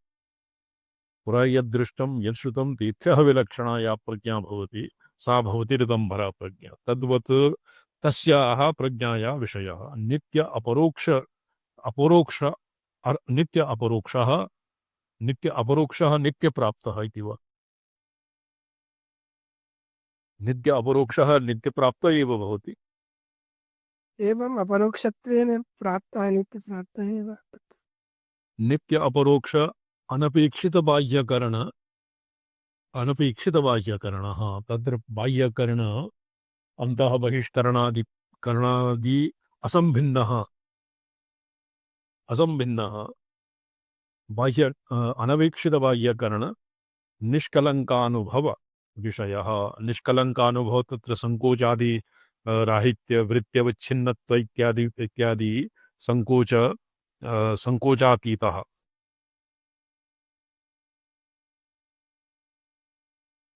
पुरा यद्दृष्टं यच्छ्रुतं तेभ्यः विलक्षणा या प्रज्ञा भवति सा भवति ऋतम्भरा प्रज्ञा तद्वत् तस्याः प्रज्ञाया विषयः नित्य अपरोक्षः नित्यप्राप्तः इति वा नित्य अपरोक्षः नित्यप्राप्त एव भवति एवम् अपरोक्षत्वेन प्राप्तः नित्यप्राप्तः एव नित्य अपरोक्ष अनपेक्षित बाह्यकरणः तत्र बाह्यकरण अन्तः बहिष्करणादि असंभिन्नः असंभिन्नः बाह्य अनवेक्षित बाह्यकरण निष्कलंकानुभव विषयः निष्कलंकानुभव तत्र संकोचादि राहित्य वृत्त्यवच्छिन्नत्व इत्यादि इत्यादि संकोचातीतः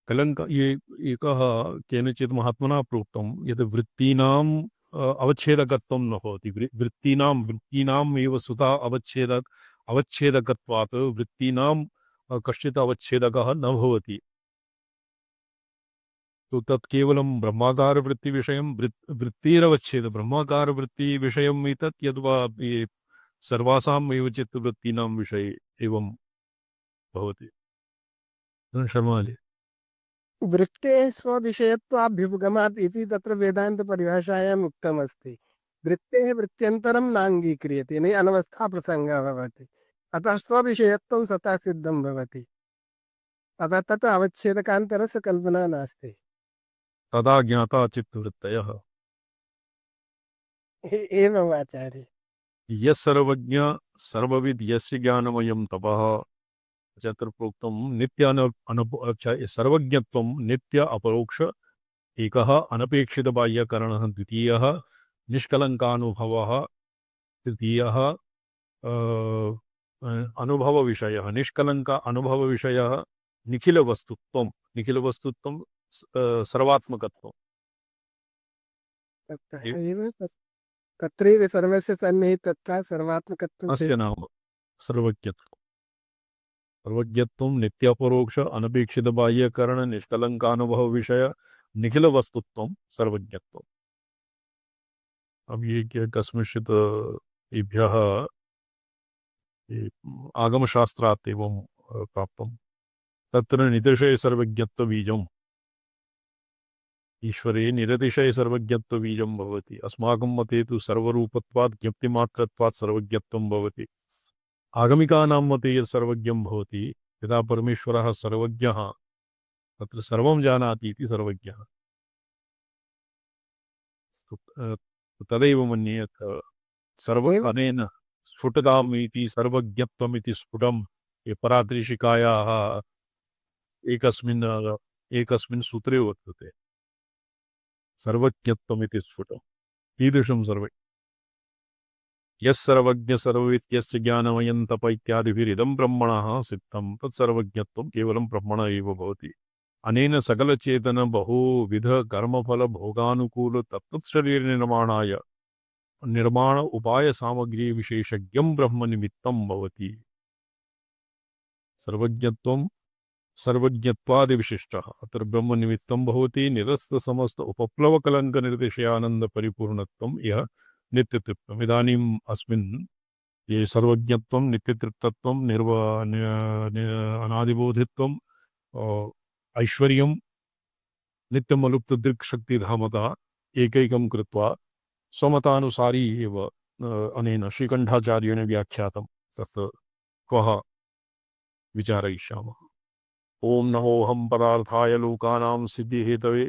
कलंक ये एकः केनचित् महात्मना प्रोक्तं यत् वृत्तीनां अवच्छेदकत्वं न भवति वृत्तीनाम् एव सुतः अवच्छेदकत्वात् वृत्तीनां कश्चित् अवच्छेदकः न भवति तो तत् केवलं ब्रह्माकारवृत्तिविषयं वृत्तिरवच्छेद ब्रह्माकारवृत्तिविषयम् एतत् यद्वा ये सर्वासाम् एव चित्तवृत्तीनां विषये एवं भवति शर्माजी वृत्तेः स्वविषयत्वाभ्युपगमात् इति तत्र वेदान्तपरिभाषायाम् उक्तमस्ति। वृत्तेः वृत्त्यन्तरं नाङ्गीक्रियते न अनवस्थाप्रसङ्गः भवति, अतः स्वविषयत्वं स्वतः सिद्धं भवति, अतः तत् अवच्छेदकान्तरस्य कल्पना नास्ति। तदा ज्ञाता चित्तवृत्तयः एवम् आचार्य। यः सर्वज्ञ सर्वविद् यस्य ज्ञानमयं तपः तत्र प्रोक्तं सर्वज्ञत्वं नित्य अपरोक्ष एकः अनपेक्षितबाह्यकरणः द्वितीयः निष्कलङ्कानुभवः तृतीयः अनुभवविषयः निष्कलङ्क अनुभवविषयः निखिलवस्तुत्वं सर्वात्मकत्वम् तत्रैव सर्वस्य सन्निहितत्वात् सर्वात्मकत्वं अस्य नाम सर्वज्ञत्वं नित्यापरोक्ष अनपेक्षित बाह्यकरण निष्कलंकानुभव विषय निखिल वस्तुत्वं सर्वज्ञत्वम् अब ये कस्मिंश्चित् एभ्यः आगमशास्त्रात् एवं प्राप्तं तत्र नितिशय सर्वज्ञत्वबीजम् ईश्वरे निरतिशय सर्वज्ञत्वबीजं भवति अस्माकं मते तु सर्वरूपत्वात् ज्ञप्तिमात्रत्वात् सर्वज्ञत्वं भवति आगमिकानां मते यत् सर्वज्ञं भवति यदा परमेश्वरः सर्वज्ञः तत्र सर्वं जानाति इति सर्वज्ञः तदैव मन्ये यत् अनेन स्फुटताम् इति सर्वज्ञत्वम् इति स्फुटं ये परात्रिशिकायाः एकस्मिन् सूत्रे वर्तते सर्वज्ञत्वम् इति स्फुटम् कीदृशं सर्वज्ञ यः सर्वज्ञ सर्वविद्यस्य ज्ञानमयं तप इत्यादिभिरिदं ब्रह्मणः सिद्धं तत्सर्वज्ञत्वं केवलं ब्रह्मण एव भवति अनेन सकलचेतन बहुविध कर्मफल भोगानुकूल तत्तत्शरीरनिर्माणाय निर्माण उपाय सामग्री विशेषज्ञं ब्रह्म निमित्तं भवति सर्वज्ञत्वं सर्वज्ञत्वादिविशिष्टः अत्र ब्रह्म निमित्तं भवति निरस्त समस्त उपप्लवकलङ्क निर्देशयानन्द परिपूर्णत्वं यः नित्यतृप्तम् इदानीम् अस्मिन् ये सर्वज्ञत्वं नित्यतृप्तत्वं अनादिबोधित्वं ऐश्वर्यं नित्यमलुप्तदृक्शक्तिधामतः एकैकं कृत्वा स्वमतानुसारी एव अनेन श्रीकण्ठाचार्येण व्याख्यातं तत् श्वः विचारयिष्यामः ओम नमोऽहं पदार्थाय लोकानां सिद्धिहेतवे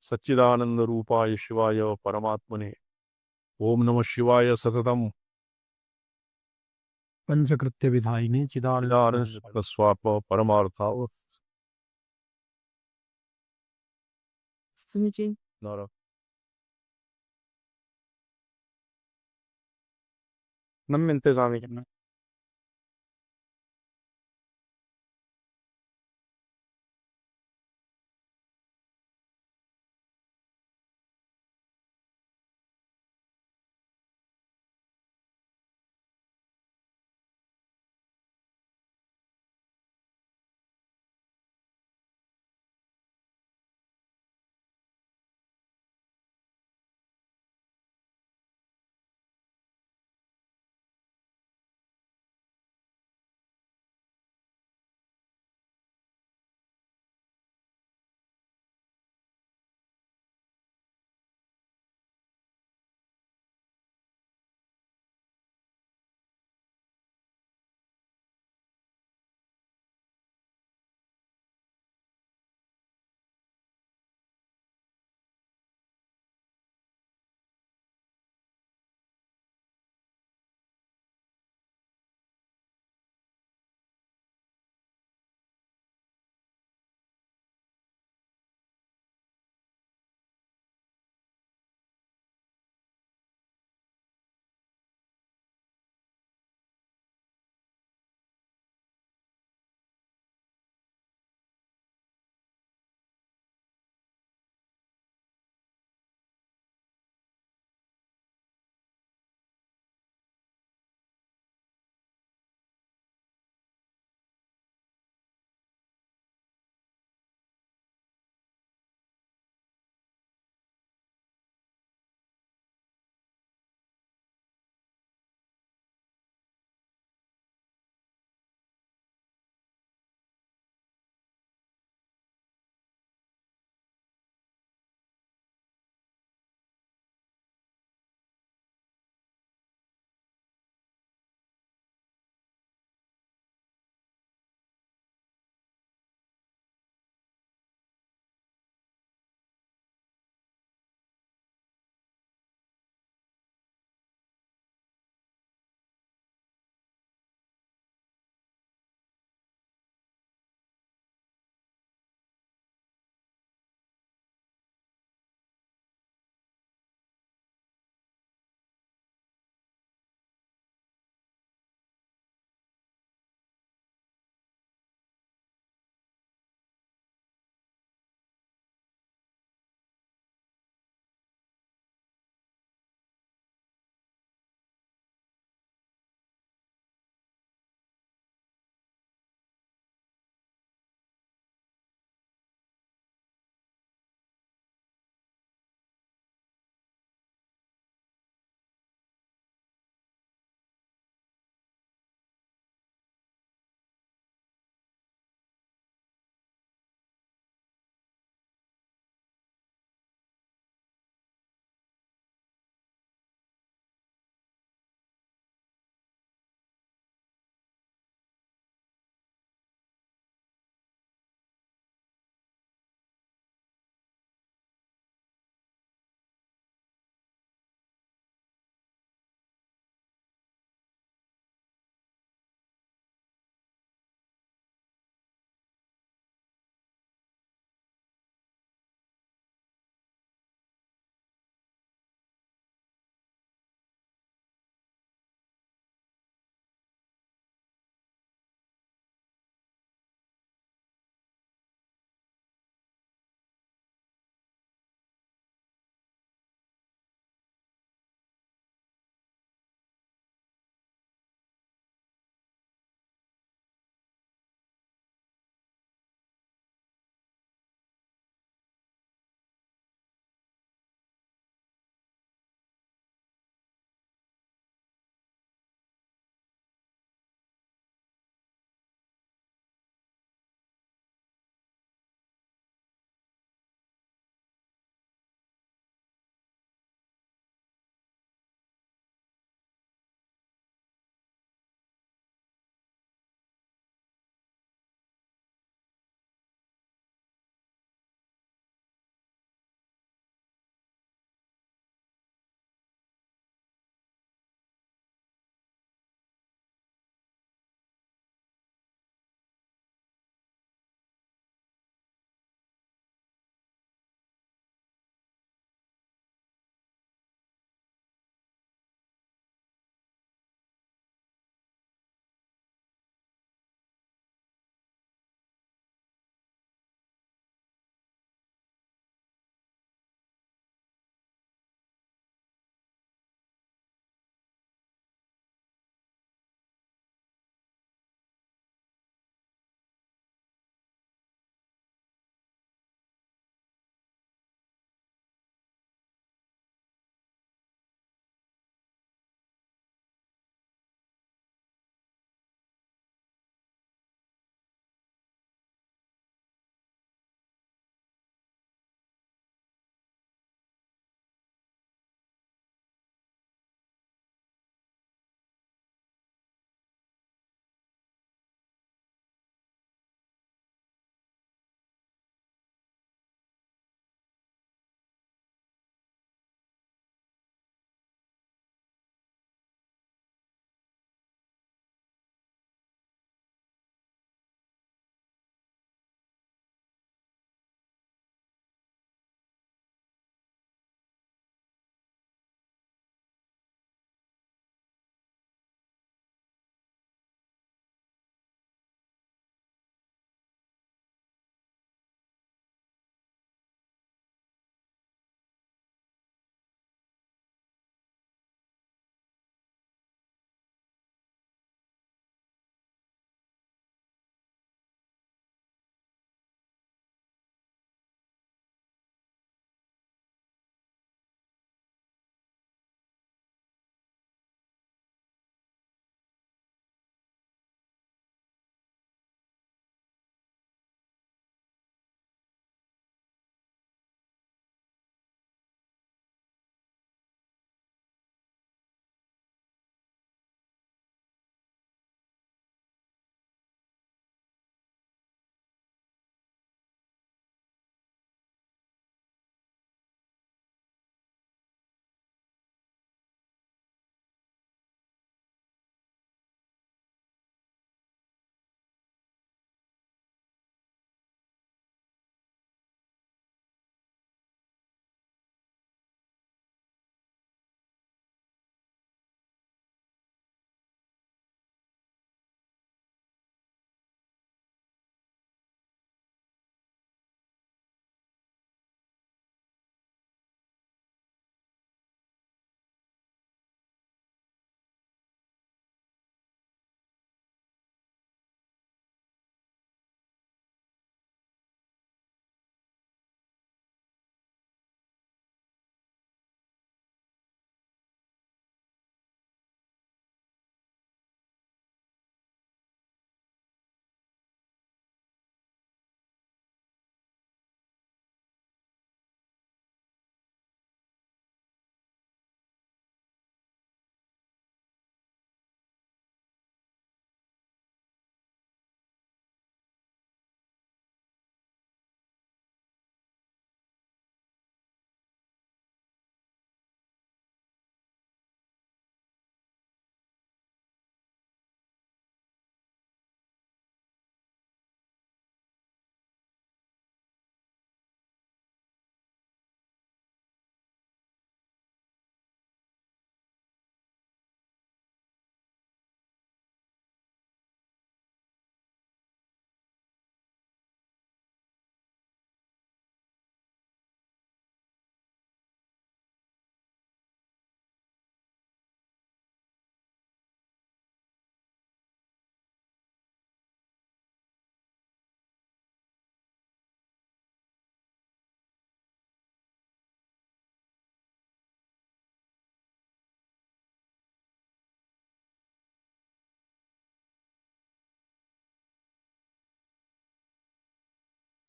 सच्चिदानंद रूपाय शिवाय परमात्मने ओम नमः शिवाय सततम पंचकृत्य विधायिने चिदानंद स्वाप परमार्थाव नारा नम्यन्ते स्वामी